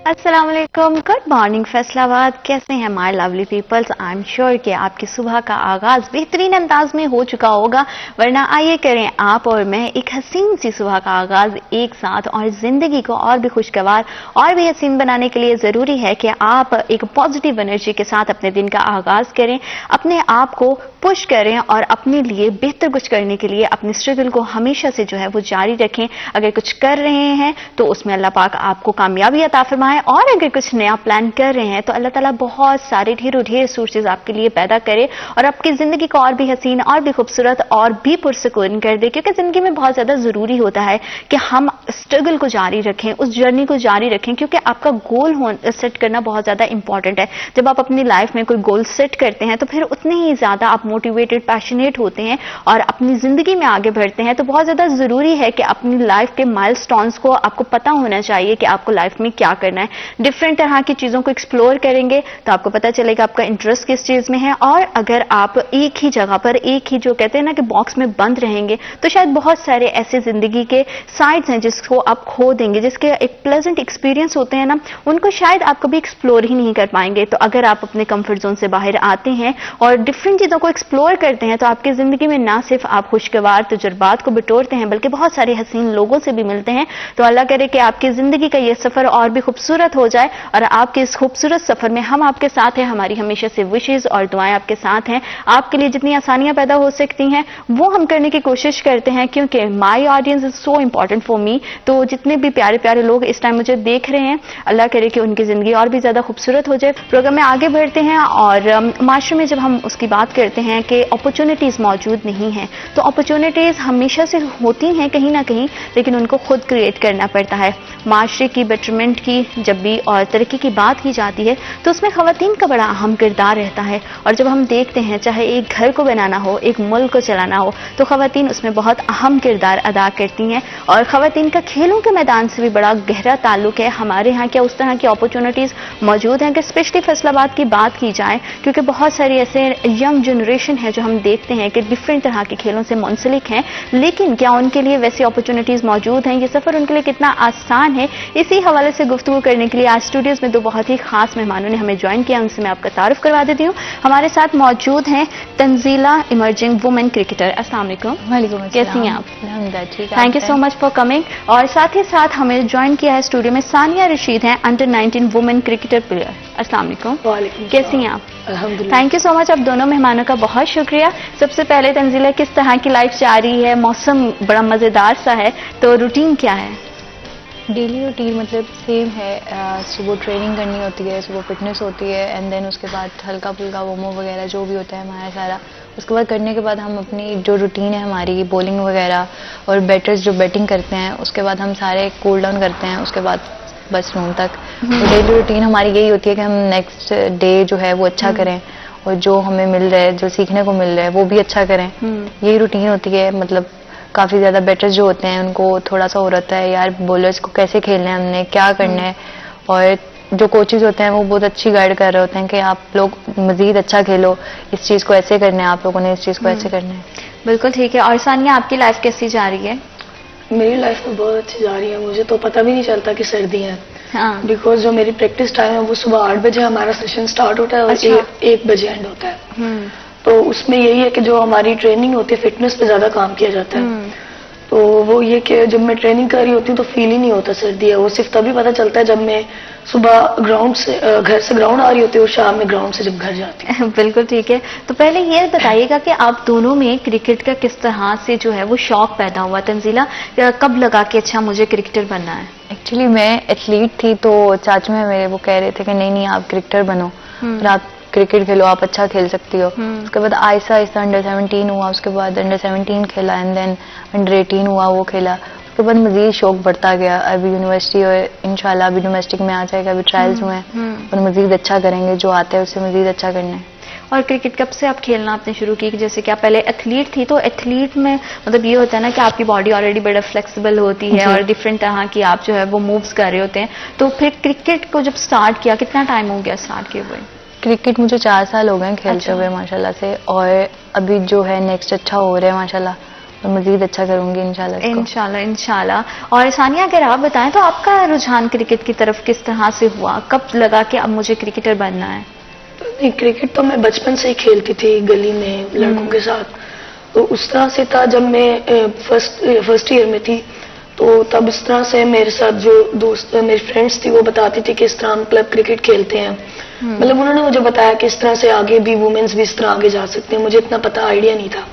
अस्सलाम वालेकुम, good morning Faisalabad. कैसे हैं my lovely peoples? I am sure कि आपकी सुबह का आगाज बेहतरीन अंदाज में हो चुका होगा, वरना आइए करें आप और मैं एक हसीन सी सुबह का आगाज एक साथ। और जिंदगी को और भी खुशगवार और भी हसीन बनाने के लिए जरूरी है कि आप एक पॉजिटिव एनर्जी के साथ अपने दिन का आगाज करें, अपने आप को पुश करें और अपने लिए बेहतर कुछ करने के लिए अपने स्ट्रगल को हमेशा से जो है वो जारी रखें। अगर कुछ कर रहे हैं तो उसमें अल्लाह पाक आपको कामयाबी अता फरमाए, और अगर कुछ नया प्लान कर रहे हैं तो अल्लाह ताला बहुत सारे ढेर सोर्सेज आपके लिए पैदा करे और आपकी जिंदगी को और भी हसीन और भी खूबसूरत और भी पुरसुकून कर दे। क्योंकि जिंदगी में बहुत ज्यादा जरूरी होता है कि हम स्ट्रगल को जारी रखें, उस जर्नी को जारी रखें, क्योंकि आपका गोल सेट करना बहुत ज्यादा इंपॉर्टेंट है। जब आप अपनी लाइफ में कोई गोल सेट करते हैं तो फिर उतने ही ज्यादा आप मोटिवेटेड, पैशनेट होते हैं और अपनी जिंदगी में आगे बढ़ते हैं। तो बहुत ज्यादा जरूरी है कि अपनी लाइफ के माइलस्टोन्स को आपको पता होना चाहिए कि आपको लाइफ में क्या करना है। डिफरेंट तरह की चीजों को एक्सप्लोर करेंगे तो आपको पता चलेगा आपका इंटरेस्ट किस चीज में है। और अगर आप एक ही जगह पर, एक ही जो कहते हैं ना कि बॉक्स में बंद रहेंगे, तो शायद बहुत सारे ऐसे जिंदगी के साइड्स हैं जिसको आप खो देंगे, जिसके एक प्लेजेंट एक्सपीरियंस होते हैं ना, उनको शायद आप कभी एक्सप्लोर ही नहीं कर पाएंगे। तो अगर आप अपने कंफर्ट जोन से बाहर आते हैं और डिफरेंट चीजों को एक्सप्लोर करते हैं तो आपकी जिंदगी में ना सिर्फ आप खुशगवार तजुर्बात को बिटोरते हैं बल्कि बहुत सारे हसीन लोगों से भी मिलते हैं। तो अल्लाह करे कि आपकी जिंदगी का ये सफर और भी खूबसूरत हो जाए और आपके इस खूबसूरत सफर में हम आपके साथ हैं। हमारी हमेशा से विशेष और दुआएं आपके साथ हैं। आपके लिए जितनी आसानियां पैदा हो सकती हैं वो हम करने की कोशिश करते हैं, क्योंकि my audience is so important for me. तो जितने भी प्यारे प्यारे लोग इस टाइम मुझे देख रहे हैं, अल्लाह करे कि उनकी जिंदगी और भी ज्यादा खूबसूरत हो जाए। प्रोग्राम में आगे बढ़ते हैं और माशरे में जब हम उसकी बात करते हैं कि अपॉर्चुनिटीज मौजूद नहीं है, तो अपॉर्चुनिटीज हमेशा से होती हैं कहीं ना कहीं, लेकिन उनको खुद क्रिएट करना पड़ता है। माशरे की बेटरमेंट की जब भी और तरक्की की बात की जाती है तो उसमें खवातीन का बड़ा अहम किरदार रहता है। और जब हम देखते हैं चाहे एक घर को बनाना हो, एक मुल्क को चलाना हो, तो खवातीन उसमें बहुत अहम किरदार अदा करती हैं। और खवातीन का खेलों के मैदान से भी बड़ा गहरा ताल्लुक है। हमारे यहाँ क्या उस तरह की अपॉर्चुनिटीज मौजूद हैं कि स्पेशली फैसलाबाद की बात की जाए, क्योंकि बहुत सारी ऐसे यंग जनरेशन है जो हम देखते हैं कि डिफरेंट तरह के खेलों से मुंसलिक हैं, लेकिन क्या उनके लिए वैसी अपॉर्चुनिटीज मौजूद हैं? ये सफर उनके लिए कितना आसान है? इसी हवाले से गुफ्तगू करने के लिए आज स्टूडियोज में दो बहुत ही खास मेहमानों ने हमें ज्वाइन किया। उनसे मैं आपका तारुफ करवा देती हूँ। हमारे साथ मौजूद हैं तंजीला, इमर्जिंग वुमेन क्रिकेटर। अस्सलाम वालेकुम। वालेकुम, कैसी हैं आप? ठीक है, thank you so much for coming. और साथ ही साथ हमें ज्वाइन किया है स्टूडियो में सानिया रशीद हैं, अंडर 19 वुमेन क्रिकेटर प्लेयर। अस्सलाम वालेकुम। कैसी हैं आप? अल्हम्दुलिल्लाह। थैंक यू सो मच आप दोनों मेहमानों का बहुत शुक्रिया। सबसे पहले तंजीला, किस तरह की लाइफ जा रही है? मौसम बड़ा मजेदार सा है, तो रूटीन क्या है? डेली रूटीन मतलब सेम है। सुबह ट्रेनिंग करनी होती है, सुबह फिटनेस होती है, एंड देन उसके बाद हल्का फुल्का वोमो वगैरह जो भी होता है हमारा सारा, उसके बाद करने के बाद हम अपनी जो रूटीन है हमारी बॉलिंग वगैरह और बैटर्स जो बैटिंग करते हैं उसके बाद हम सारे कूल डाउन करते हैं, उसके बाद बस रूम तक। तो डेली रूटीन हमारी यही होती है कि हम नेक्स्ट डे जो है वो अच्छा करें और जो हमें मिल रहा है, जो सीखने को मिल रहा है वो भी अच्छा करें। यही रूटीन होती है। मतलब काफ़ी ज़्यादा बैटर्स जो होते हैं उनको थोड़ा सा हो रहता है यार बॉलर्स को कैसे खेलना है, हमने क्या करना है, और जो कोचेज होते हैं वो बहुत अच्छी गाइड कर रहे होते हैं कि आप लोग मजीद अच्छा खेलो, इस चीज़ को ऐसे करना है, आप लोगों ने इस चीज़ को ऐसे करना है। बिल्कुल ठीक है। और सानिया, आपकी लाइफ कैसी जा रही है? मेरी लाइफ तो बहुत अच्छी जा रही है। मुझे तो पता भी नहीं चलता कि सर्दी है। हाँ। बिकॉज जो मेरी प्रैक्टिस टाइम है वो सुबह 8 बजे हमारा सेशन स्टार्ट होता है और अच्छा। 1 बजे एंड होता है। तो उसमें यही है कि जो हमारी ट्रेनिंग होती है फिटनेस पे ज्यादा काम किया जाता है। तो वो ये कि जब मैं ट्रेनिंग कर रही होती हूँ तो फील ही नहीं होता सर्दी है। वो सिर्फ तभी पता चलता है जब मैं सुबह ग्राउंड से घर से ग्राउंड आ रही होती है और शाम में ग्राउंड से जब घर जाती हूँ। बिल्कुल ठीक है। तो पहले ये बताइएगा कि आप दोनों में क्रिकेट का किस तरह से जो है वो शौक पैदा हुआ? तंजीला, कब लगा कि अच्छा मुझे क्रिकेटर बनना है? एक्चुअली मैं एथलीट थी, तो चाचा में मेरे वो कह रहे थे कि नहीं नहीं आप क्रिकेटर बनो और आप क्रिकेट खेलो, आप अच्छा खेल सकती हो। उसके बाद आहिस्ता आहिस्ता अंडर 17 हुआ, उसके बाद अंडर 17 खेला, एंड देन अंडर 18 हुआ, वो खेला। उसके बाद मजीद शौक बढ़ता गया। अभी यूनिवर्सिटी और इंशाल्लाह अभी डोमेस्टिक में आ जाएगा, अभी ट्रायल्स हुए हैं और मजीद अच्छा करेंगे, जो आता है उससे मजीद अच्छा करना है। और क्रिकेट कब से आप खेलना आपने शुरू की? जैसे कि आप पहले एथलीट थी, तो एथलीट में मतलब ये होता है ना कि आपकी बॉडी ऑलरेडी बड़ा फ्लेक्सिबल होती है और डिफरेंट तरह की आप जो है वो मूव्स कर रहे होते हैं। तो फिर क्रिकेट को जब स्टार्ट किया, कितना टाइम हो गया स्टार्ट किए हुए? क्रिकेट मुझे 4 साल हो गए खेलते अच्छा। हुए माशाल्लाह से, और अभी जो है नेक्स्ट अच्छा हो रहा है माशाल्लाह। और मजीद अच्छा करूंगी इंशाल्लाह इसको। इंशाल्लाह इंशाल्लाह। और सानिया, अगर आप बताएं तो आपका रुझान क्रिकेट की तरफ किस तरह से हुआ, कब लगा कि अब मुझे क्रिकेटर बनना है? नहीं, क्रिकेट तो मैं बचपन से ही खेलती थी गली में लड़कों के साथ। तो उस तरह से था जब मैं फर्स्ट ईयर में थी, तो तब इस तरह से मेरे साथ जो दोस्त मेरी फ्रेंड्स थी वो बताती थी कि इस तरह हम क्लब क्रिकेट खेलते हैं। मतलब उन्होंने मुझे बताया कि इस तरह से आगे भी वुमेन्स भी इस तरह आगे जा सकते हैं। मुझे इतना पता आइडिया नहीं था।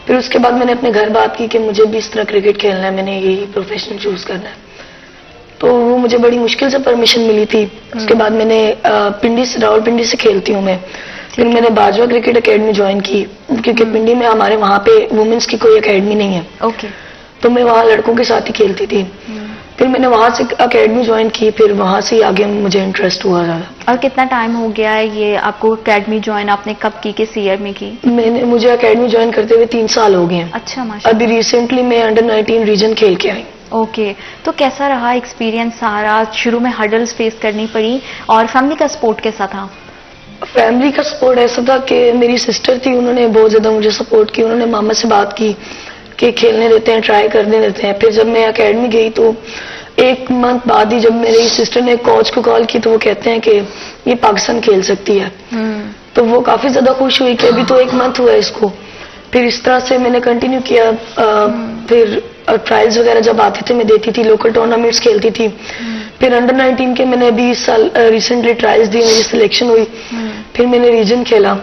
फिर उसके बाद मैंने अपने घर बात की कि मुझे भी इस तरह क्रिकेट खेलना है, मैंने यही प्रोफेशन चूज करना है। तो वो मुझे बड़ी मुश्किल से परमिशन मिली थी। उसके बाद मैंने रावलपिंडी से खेलती हूँ मैं। फिर मैंने बाजवा क्रिकेट एकेडमी ज्वाइन की, क्योंकि पिंडी में हमारे वहाँ पे वुमेन्स की कोई एकेडमी नहीं है। ओके। तो मैं वहाँ लड़कों के साथ ही खेलती थी। फिर मैंने वहाँ से एकेडमी ज्वाइन की, फिर वहाँ से ही आगे मुझे इंटरेस्ट हुआ ज्यादा। और कितना टाइम हो गया है ये आपको एकेडमी ज्वाइन आपने कब की, किस ईयर में की? मुझे एकेडमी ज्वाइन करते हुए 3 साल हो गए हैं। अच्छा, माशाल्लाह। अभी रिसेंटली मैं अंडर 19 रीजन खेल के आई। ओके। तो कैसा रहा एक्सपीरियंस सारा? शुरू में हर्डल्स फेस करनी पड़ी, और फैमिली का सपोर्ट कैसा था? फैमिली का सपोर्ट ऐसा था कि मेरी सिस्टर थी, उन्होंने बहुत ज्यादा मुझे सपोर्ट की। उन्होंने मामा से बात की कि खेलने देते हैं, ट्राई करने देते हैं। फिर जब मैं एकेडमी गई तो 1 मंथ बाद ही जब मेरी सिस्टर ने कोच को कॉल की तो वो कहते हैं कि ये पाकिस्तान खेल सकती है। तो वो काफी ज्यादा खुश हुई कि अभी तो 1 मंथ हुआ है इसको। फिर इस तरह से मैंने कंटिन्यू किया। फिर ट्रायल्स वगैरह जब आते थे मैं देती थी, लोकल टूर्नामेंट्स खेलती थी। फिर अंडर 19 के मैंने अभी इस साल रिसेंटली ट्रायल्स दिए, मेरी सिलेक्शन हुई। फिर मैंने रीजन खेला।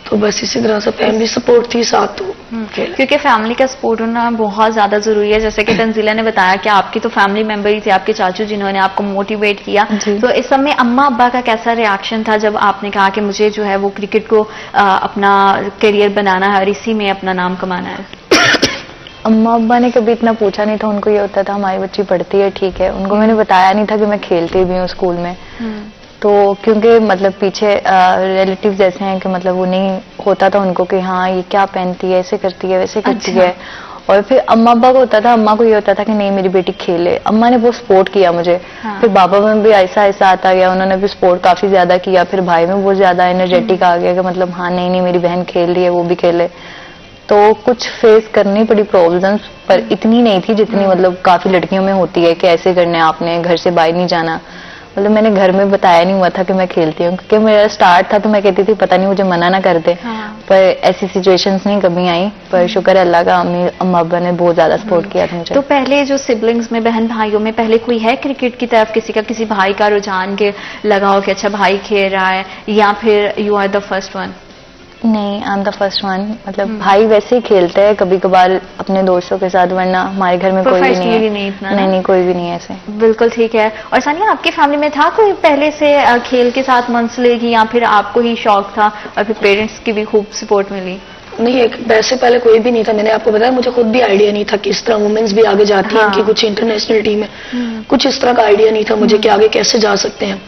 तो बस इसी तरह से फैमिली सपोर्ट थी साथ, तो खेला। क्योंकि फैमिली का सपोर्ट होना बहुत ज्यादा जरूरी है। जैसे कि तंजीला ने बताया कि आपकी तो फैमिली मेंबर ही थे, आपके चाचू, जिन्होंने आपको मोटिवेट किया। तो इस समय अम्मा अब्बा का कैसा रिएक्शन था जब आपने कहा कि मुझे जो है वो क्रिकेट को अपना करियर बनाना है और इसी में अपना नाम कमाना है? अम्मा अब्बा ने कभी इतना पूछा नहीं था। उनको ये होता था हमारी बच्ची पढ़ती है, ठीक है। उनको मैंने बताया नहीं था कि मैं खेलती भी हूँ स्कूल में। तो क्योंकि मतलब पीछे रिलेटिव्स ऐसे हैं कि मतलब वो नहीं होता था उनको कि हाँ ये क्या पहनती है, ऐसे करती है, वैसे करती है। और फिर अम्मा अब्बा को होता था, अम्मा को ये होता था कि नहीं मेरी बेटी खेले। अम्मा ने बहुत सपोर्ट किया मुझे। फिर बाबा में भी ऐसा ऐसा आता गया, उन्होंने भी सपोर्ट काफी ज्यादा किया। फिर भाई में बहुत ज्यादा एनर्जेटिक आ गया कि मतलब हाँ नहीं नहीं मेरी बहन खेल रही है, वो भी खेले। तो कुछ फेस करनी पड़ी प्रॉब्लम्स, पर इतनी नहीं थी जितनी मतलब काफी लड़कियों में होती है कि ऐसे करना है आपने, घर से बाहर नहीं जाना। मतलब मैंने घर में बताया नहीं हुआ था कि मैं खेलती हूँ, क्योंकि मेरा स्टार्ट था तो मैं कहती थी पता नहीं मुझे मना ना कर दे। पर ऐसी सिचुएशंस नहीं कभी आई। पर शुक्र है अल्लाह का, अम्मा अब्बा ने बहुत ज्यादा सपोर्ट किया था मुझे। तो पहले जो सिबलिंग्स में, बहन भाइयों में, पहले कोई है क्रिकेट की तरफ किसी भाई का रुझान के लगा हो कि अच्छा भाई खेल रहा है, या फिर you are the first one? नहीं, I am the first one. मतलब भाई वैसे ही खेलते हैं कभी कभार अपने दोस्तों के साथ, वरना हमारे घर में कोई भी नहीं है। नहीं कोई भी नहीं है ऐसे। बिल्कुल ठीक है। और सानिया, आपकी फैमिली में था कोई पहले से खेल के साथ मुंसलिक, या फिर आपको ही शौक था और फिर पेरेंट्स की भी खूब सपोर्ट मिली? नहीं, वैसे पहले कोई भी नहीं था। मैंने आपको बताया मुझे खुद भी आइडिया नहीं था कि इस तरह वुमेन्स भी आगे जाती हैं, कि कुछ इंटरनेशनल टीम है। कुछ इस तरह का आइडिया नहीं था मुझे कि आगे कैसे जा सकते हैं।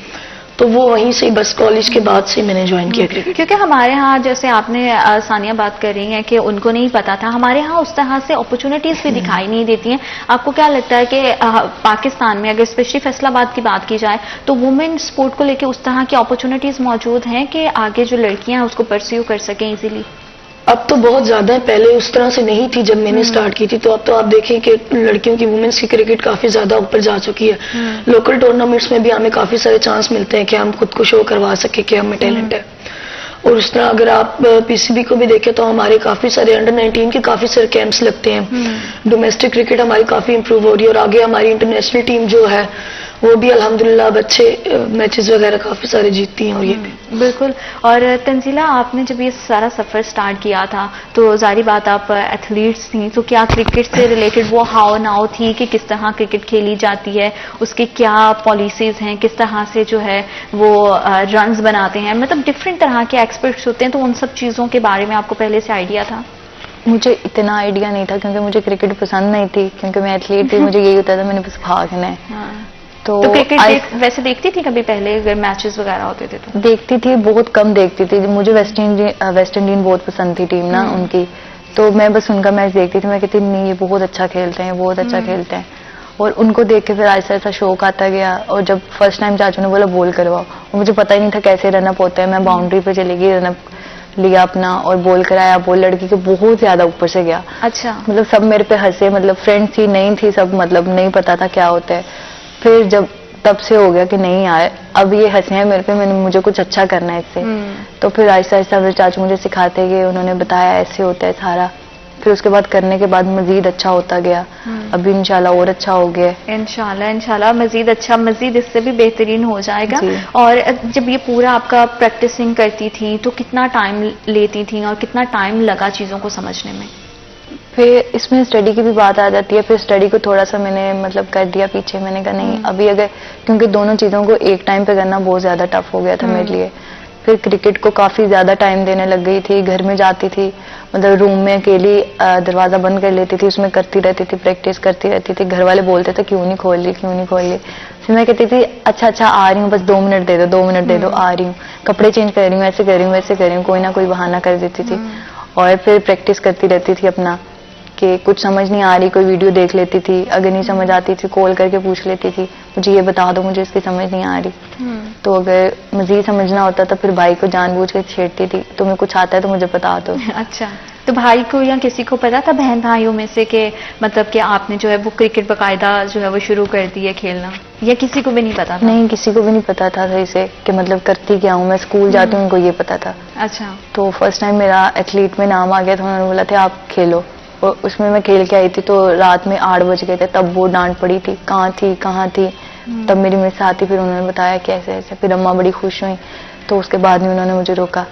तो वो वहीं से बस कॉलेज के बाद से मैंने ज्वाइन किया क्रिकेट। क्योंकि हमारे यहाँ, जैसे आपने सानिया बात कर रही हैं कि उनको नहीं पता था, हमारे यहाँ उस तरह से अपॉर्चुनिटीज भी दिखाई नहीं देती हैं। आपको क्या लगता है कि पाकिस्तान में अगर स्पेशली फैसलाबाद की बात की जाए तो वुमेन स्पोर्ट को लेकर उस तरह की अपॉर्चुनिटीज मौजूद हैं कि आगे जो लड़कियां हैं उसको परस्यू कर सकें इजीली? अब तो बहुत ज्यादा है, पहले उस तरह से नहीं थी जब मैंने स्टार्ट की थी। तो अब तो आप देखें कि लड़कियों की वुमेन्स की क्रिकेट काफी ज्यादा ऊपर जा चुकी है। लोकल टूर्नामेंट्स में भी हमें काफी सारे चांस मिलते हैं कि हम खुद को शो करवा सके कि हमें टैलेंट है। और उस तरह अगर आप पीसीबी को भी देखें तो हमारे काफी सारे अंडर 19 के काफी सारे कैंप्स लगते हैं। डोमेस्टिक क्रिकेट हमारी काफी इंप्रूव हो रही है, और आगे हमारी इंटरनेशनल टीम जो है वो भी अल्हम्दुलिल्लाह अब अच्छे मैचेस वगैरह काफी सारे जीतती हैं। और ये भी बिल्कुल। और तंजीला, आपने जब ये सारा सफर स्टार्ट किया था तो जारी बात आप एथलीट्स थी, तो क्या क्रिकेट से रिलेटेड वो हाव नाव थी कि किस तरह क्रिकेट खेली जाती है, उसकी क्या पॉलिसीज हैं, किस तरह से जो है वो रन्स बनाते हैं, मतलब डिफरेंट तरह के एक्सपर्ट्स होते हैं, तो उन सब चीजों के बारे में आपको पहले से आइडिया था? मुझे इतना आइडिया नहीं था, क्योंकि मुझे क्रिकेट पसंद नहीं थी, क्योंकि मैं एथलीट थी। मुझे यही होता था मैंने बस भागना है। तो क्रिकेट वैसे देखती थी कभी पहले, अगर मैचेस वगैरह होते थे तो? देखती थी, बहुत कम देखती थी। मुझे वेस्ट इंडीज बहुत पसंद थी टीम ना उनकी, तो मैं बस उनका मैच देखती थी। मैं कहती नहीं ये बहुत अच्छा खेलते हैं, बहुत अच्छा खेलते हैं। और उनको देख के फिर ऐसा ऐसा शौक आता गया। और जब फर्स्ट टाइम चाचू ने बोला बॉल करवाओ, और मुझे पता ही नहीं था कैसे रनअप होता है। मैं बाउंड्री पे चली गई, रनअप लिया अपना और बॉल कराया, बॉल लड़की के बहुत ज्यादा ऊपर से गया। अच्छा। मतलब सब मेरे पे हंसे, मतलब फ्रेंड्स थी नहीं थी सब, मतलब नहीं पता था क्या होता है। फिर जब तब से हो गया कि नहीं यार अब ये हंसे हैं मेरे पे, मुझे कुछ अच्छा करना है इससे। तो फिर आहिस्ता आहिस्ता मेरे चाचू मुझे सिखाते गए, उन्होंने बताया ऐसे होता है सारा। फिर उसके बाद करने के बाद मजीद अच्छा होता गया। अभी इंशाल्लाह और अच्छा हो गया। इंशाल्लाह मजीद अच्छा, मजीद इससे भी बेहतरीन हो जाएगा। जी। और जब ये पूरा आपका प्रैक्टिसिंग करती थी तो कितना टाइम लेती थी और कितना टाइम लगा चीजों को समझने में? फिर इसमें स्टडी की भी बात आ जाती है। फिर स्टडी को थोड़ा सा मैंने मतलब कर दिया पीछे। मैंने कहा नहीं अभी अगर, क्योंकि दोनों चीजों को एक टाइम पे करना बहुत ज्यादा टफ हो गया था मेरे लिए। फिर क्रिकेट को काफी ज्यादा टाइम देने लग गई थी। घर में जाती थी, मतलब रूम में अकेली दरवाजा बंद कर लेती थी, उसमें करती रहती थी, प्रैक्टिस करती रहती थी। घर वाले बोलते थे क्यों नहीं खोल रही, क्यों नहीं खोल रही। फिर मैं कहती थी अच्छा आ रही हूँ, बस 2 मिनट दे दो, 2 मिनट दे दो, आ रही हूँ, कपड़े चेंज कर रही हूँ, ऐसे कर रही हूँ, वैसे कर रही हूँ, कोई ना कोई बहाना कर देती थी। और फिर प्रैक्टिस करती रहती थी अपना, कि कुछ समझ नहीं आ रही कोई वीडियो देख लेती थी, अगर नहीं समझ आती थी कॉल करके पूछ लेती थी, मुझे ये बता दो, मुझे इसकी समझ नहीं आ रही। तो अगर मजीद समझना होता तो फिर भाई को जानबूझ कर छेड़ती थी, तुम्हें कुछ आता है तो मुझे बता दो। अच्छा, तो भाई को या किसी को पता था बहन भाइयों में से कि मतलब कि आपने जो है वो क्रिकेट बकायदा जो है वो शुरू कर दी है खेलना, या किसी को भी नहीं पता था? नहीं, किसी को भी नहीं पता था सही से कि मतलब करती क्या हूँ मैं। स्कूल जाती हूँ उनको ये पता था। अच्छा। तो फर्स्ट टाइम मेरा एथलीट में नाम आ गया था, उन्होंने बोला था आप खेलो। और उसमें मैं खेल के आई थी तो रात में 8 बज गए थे, तब वो डांट पड़ी थी कहाँ थी। तब मेरी मिस आती, फिर उन्होंने बताया कि ऐसे ऐसे। फिर अम्मा बड़ी खुश हुई, तो उसके बाद में उन्होंने मुझे रोका।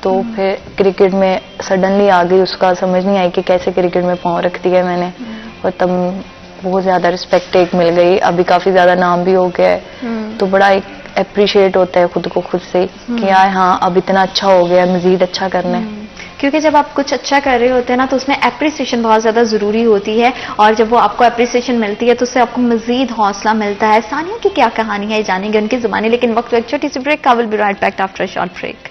तो फिर क्रिकेट में सडनली आ गई, उसका समझ नहीं आई कि कैसे क्रिकेट में पाँव रख दिया मैंने। और तब बहुत ज्यादा रिस्पेक्ट एक मिल गई, अभी काफी ज्यादा नाम भी हो गया है। तो बड़ा एक अप्रिशिएट होता है खुद को खुद से कि यार हाँ अब इतना अच्छा हो गया, मजीद अच्छा करना है। क्योंकि जब आप कुछ अच्छा कर रहे होते हैं ना तो उसमें एप्रिसिएशन बहुत ज्यादा जरूरी होती है, और जब वो आपको एप्रिसिएशन मिलती है तो उससे आपको मजीद हौसला मिलता है। सानिया की क्या कहानी है जानेंगे उनकी जुबानी, लेकिन वक्त एक छोटी सी ब्रेक का। Will be right back after a short break.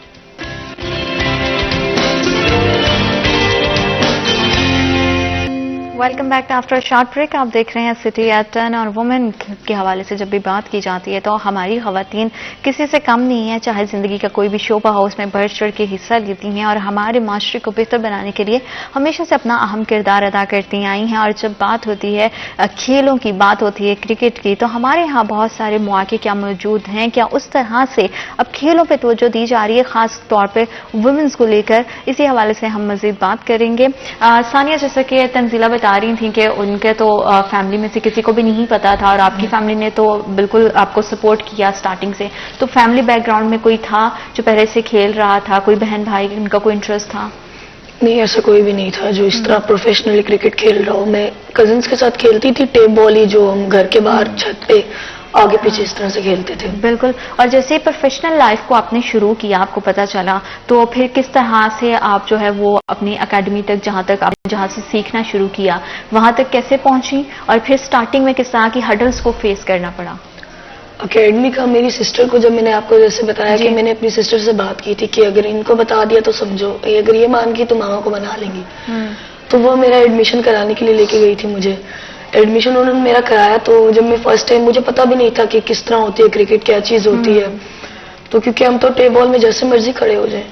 Welcome back after short break. आप देख रहे हैं सिटी एट 10। और वुमेन के हवाले से जब भी बात की जाती है तो हमारी खवातीन किसी से कम नहीं है, चाहे जिंदगी का कोई भी शोबा हो उसमें बढ़ चढ़ के हिस्सा लेती हैं और हमारे माशरे को बेहतर बनाने के लिए हमेशा से अपना अहम किरदार अदा करती आई हैं। और जब बात होती है खेलों की, बात होती है क्रिकेट की, तो हमारे यहाँ बहुत सारे मौके क्या मौजूद हैं, क्या उस तरह से अब खेलों पर तवज्जो दी जा रही है खास तौर पर वुमेन्स को लेकर, इसी हवाले से हम मजीद बात करेंगे। सानिया, जैसा कि तंजीला बता रही थी कि उनके तो फैमिली में से किसी को भी नहीं पता था और आपकी फैमिली ने तो बिल्कुल आपको सपोर्ट किया स्टार्टिंग से, तो फैमिली बैकग्राउंड में कोई था जो पहले से खेल रहा था, कोई बहन भाई उनका कोई इंटरेस्ट था? नहीं, ऐसा कोई भी नहीं था जो इस तरह प्रोफेशनली क्रिकेट खेल रहा हो। मैं कजिन्स के साथ खेलती थी, टेप बॉल ही जो हम घर के बाहर छत पे आगे पीछे इस तरह से खेलते थे। बिल्कुल। और जैसे प्रोफेशनल लाइफ को आपने शुरू किया, आपको पता चला, तो फिर किस तरह से आप जो है वो अपनी एकेडमी तक, जहां से सीखना शुरू किया, वहां तक कैसे पहुंची, और फिर स्टार्टिंग में किस तरह की हर्डल्स को फेस करना पड़ा? अकेडमी का मेरी सिस्टर को, जब मैंने आपको जैसे बताया कि मैंने अपनी सिस्टर से बात की थी कि अगर इनको बता दिया तो समझो, अगर ये मान गई तो मामा को बना लेंगी। तो वो मेरा एडमिशन कराने के लिए लेके गई थी मुझे। एडमिशन उन्होंने मेरा कराया, तो जब मैं फर्स्ट टाइम, मुझे पता भी नहीं था कि किस तरह होती है क्रिकेट, क्या चीज होती है। तो क्योंकि हम तो टेप बॉल में जैसे मर्जी खड़े हो जाए।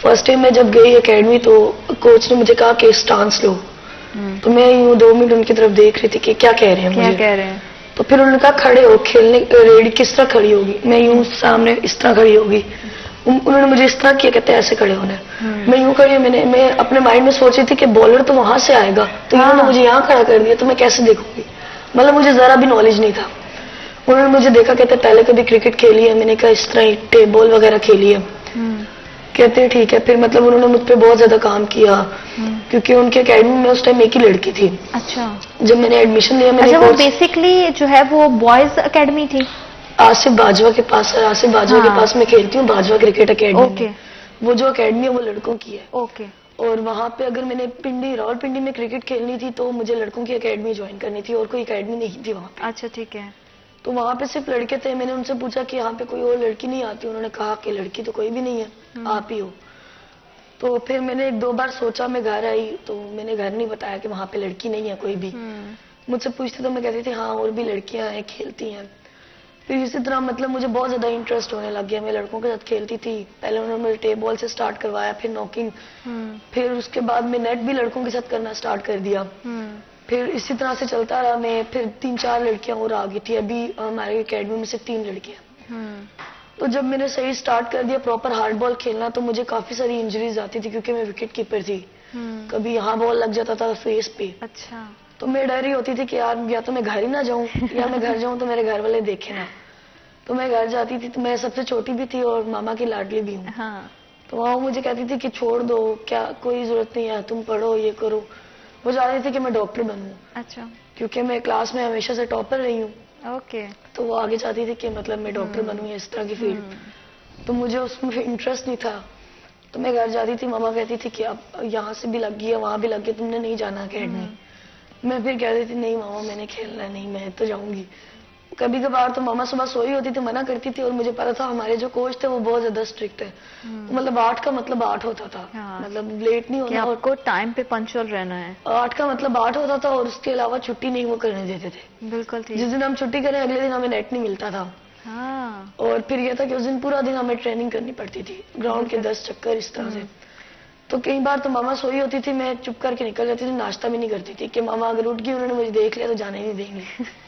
फर्स्ट टाइम मैं जब गई अकेडमी तो कोच ने मुझे कहा कि स्टांस लो। तो मैं यूं 2 मिनट उनकी तरफ देख रही थी कि क्या कह रहे हैं मुझे। क्या कह रहे हैं? तो फिर उन्होंने कहा खड़े हो, खेलने रेडी किस तरह खड़ी होगी। मैं यूं सामने इस तरह खड़ी होगी, उन्होंने मुझे इस तरह किया, कहते हैं ऐसे खड़े होना है। मैं यूं खड़ी, मैं अपने माइंड में सोच रही थी कि बॉलर तो वहां से आएगा, तो इन्होंने मुझे यहाँ खड़ा कर दिया, तो मैं कैसे देखूंगी। मतलब मुझे जरा भी नॉलेज नहीं था। उन्होंने मुझे देखा, कहते पहले कभी क्रिकेट खेली है? मैंने कहा इस तरह ही टेप बॉल वगैरह खेली है। कहते हैं ठीक है। फिर मतलब उन्होंने मुझ पर बहुत ज्यादा काम किया, क्योंकि उनकी अकेडमी में उस टाइम एक ही लड़की थी। अच्छा। जब मैंने एडमिशन लिया, मैंने वो बेसिकली जो है वो बॉयज अकेडमी थी? आसिफ बाजवा के पास, आसिफ बाजवा के पास मैं खेलती हूँ, बाजवा क्रिकेट अकेडमी। ओके। वो जो अकेडमी है वो लड़कों की है। ओके। और वहाँ पे अगर मैंने रावलपिंडी में क्रिकेट खेलनी थी तो मुझे लड़कों की अकेडमी ज्वाइन करनी थी, और कोई अकेडमी नहीं थी वहाँ पे। अच्छा, ठीक है। तो वहाँ पे सिर्फ लड़के थे। मैंने उनसे पूछा कि यहाँ पे कोई और लड़की नहीं आती? उन्होंने कहा कि लड़की तो कोई भी नहीं है, आप ही हो। तो फिर मैंने 1-2 बार सोचा, मैं घर आई तो मैंने घर नहीं बताया कि वहाँ पे लड़की नहीं है कोई भी। मुझसे पूछते तो मैं कहती थी हाँ और भी लड़कियां हैं, खेलती हैं। फिर इसी तरह मतलब मुझे बहुत ज्यादा इंटरेस्ट होने लग गया। मैं लड़कों के साथ खेलती थी। पहले उन्होंने मुझे टेप बॉल से स्टार्ट करवाया, फिर नॉकिंग, फिर उसके बाद मैं नेट भी लड़कों के साथ करना स्टार्ट कर दिया। फिर इसी तरह से चलता रहा। मैं फिर 3-4 लड़कियां और आ गई थी। अभी हमारे एकेडमी में से 3 लड़कियां। तो जब मैंने सही स्टार्ट कर दिया प्रॉपर हार्ड बॉल खेलना, तो मुझे काफी सारी इंजरीज आती थी क्योंकि मैं विकेट कीपर थी। कभी यहाँ बॉल लग जाता था फेस पे। अच्छा। तो मैं डर ही होती थी कि यार या तो मैं घर ही ना जाऊं या मैं घर जाऊं तो मेरे घर वाले देखे ना। तो मैं घर जाती थी। तो मैं सबसे छोटी भी थी और मामा की लाडली भी हूँ। हाँ। तो वहाँ मुझे कहती थी कि छोड़ दो, क्या कोई जरूरत नहीं है, तुम पढ़ो, ये करो। वो चाहती थी कि मैं डॉक्टर बनूं अच्छा। क्योंकि मैं क्लास में हमेशा से टॉपर रही हूँ। ओके। तो वो आगे चाहती थी कि मतलब मैं डॉक्टर बनूं या इस तरह की फील्ड। तो मुझे उसमें इंटरेस्ट नहीं था। तो मैं घर जाती थी, मामा कहती थी कि अब यहाँ से भी लग गई है, वहां भी लग गई, तुमने नहीं जाना अकेडमी। मैं फिर कहती थी नहीं मामा मैंने खेलना नहीं, मैं तो जाऊंगी। कभी कभार तो मामा सुबह सोई होती थी, मना करती थी, और मुझे पता था हमारे जो कोच थे वो बहुत ज्यादा स्ट्रिक्ट है। तो मतलब 8 का मतलब 8 होता था। हाँ। मतलब लेट नहीं कि होना और आपको टाइम पे पंक्चुअल रहना है। 8 का मतलब 8 होता था, और उसके अलावा छुट्टी नहीं वो करने देते थे। बिल्कुल ठीक। जिस दिन हम छुट्टी करें अगले दिन हमें नेट नहीं मिलता था। हाँ। और फिर यह था कि उस दिन पूरा दिन हमें ट्रेनिंग करनी पड़ती थी, ग्राउंड के 10 चक्कर इस तरह से। तो कई बार तो मामा सोई होती थी, मैं चुप करके निकल जाती थी, नाश्ता भी नहीं करती थी कि मामा अगर उठ गई उन्होंने मुझे देख लिया तो जाने नहीं देंगे।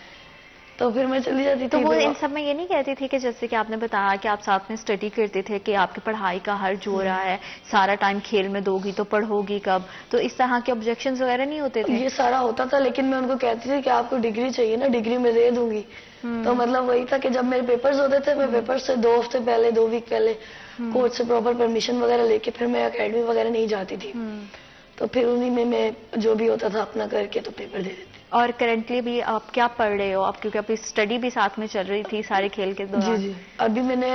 तो फिर मैं चली जाती तो थी। वो फिर इन सब में ये नहीं कहती थी कि जैसे कि आपने बताया कि आप साथ में स्टडी करते थे कि आपकी पढ़ाई का हर्ज हो रहा है, सारा टाइम खेल में दोगी तो पढ़ोगी कब, तो इस तरह के ऑब्जेक्शंस वगैरह नहीं होते थे? ये सारा होता था, लेकिन मैं उनको कहती थी कि आपको डिग्री चाहिए ना, डिग्री मैं दे दूंगी। तो मतलब वही था कि जब मेरे पेपर्स होते थे, मैं पेपर से 2 हफ्ते पहले, 2 वीक पहले कोच से प्रॉपर परमिशन वगैरह लेके फिर मैं एकेडमी वगैरह नहीं जाती थी। तो फिर उन्हीं में मैं जो भी होता था अपना करके तो पेपर दे देती। और करंटली भी आप क्या पढ़ रहे हो? आप क्योंकि अभी स्टडी भी साथ में चल रही थी सारे खेल के जी दौरान। जी, अभी मैंने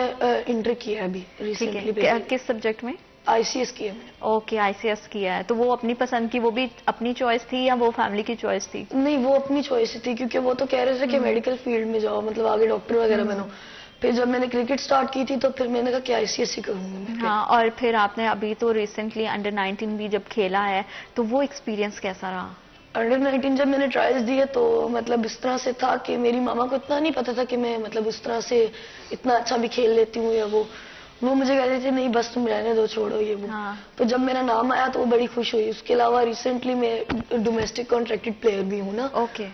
इंटर किया है अभी ठीक रिसेंटली। है। किस सब्जेक्ट में? आईसीएस किया मैंने। ओके, आईसीएस किया है। तो वो अपनी पसंद की, वो भी अपनी चॉइस थी या वो फैमिली की चॉइस थी? नहीं, वो अपनी चॉइस थी क्योंकि वो तो कह रहे थे कि मेडिकल फील्ड में जाओ, मतलब आगे डॉक्टर वगैरह बनो। फिर जब मैंने क्रिकेट स्टार्ट की थी तो फिर मैंने कहा कि आईसीएस ही करूंगी मैं फिर। हाँ, और फिर आपने अभी तो रिसेंटली अंडर 19 भी जब खेला है, तो वो एक्सपीरियंस कैसा रहा? अंडर 19 जब मैंने ट्रायल्स दिए तो मतलब इस तरह से था कि मेरी मामा को इतना नहीं पता था कि मैं मतलब उस तरह से इतना अच्छा भी खेल लेती हूँ या वो मुझे कहते थे नहीं बस तुम रहने दो, छोड़ो ये वो। हाँ। तो जब मेरा नाम आया तो वो बड़ी खुश हुई। उसके अलावा रिसेंटली मैं डोमेस्टिक कॉन्ट्रैक्टेड प्लेयर भी हूँ ना। ओके।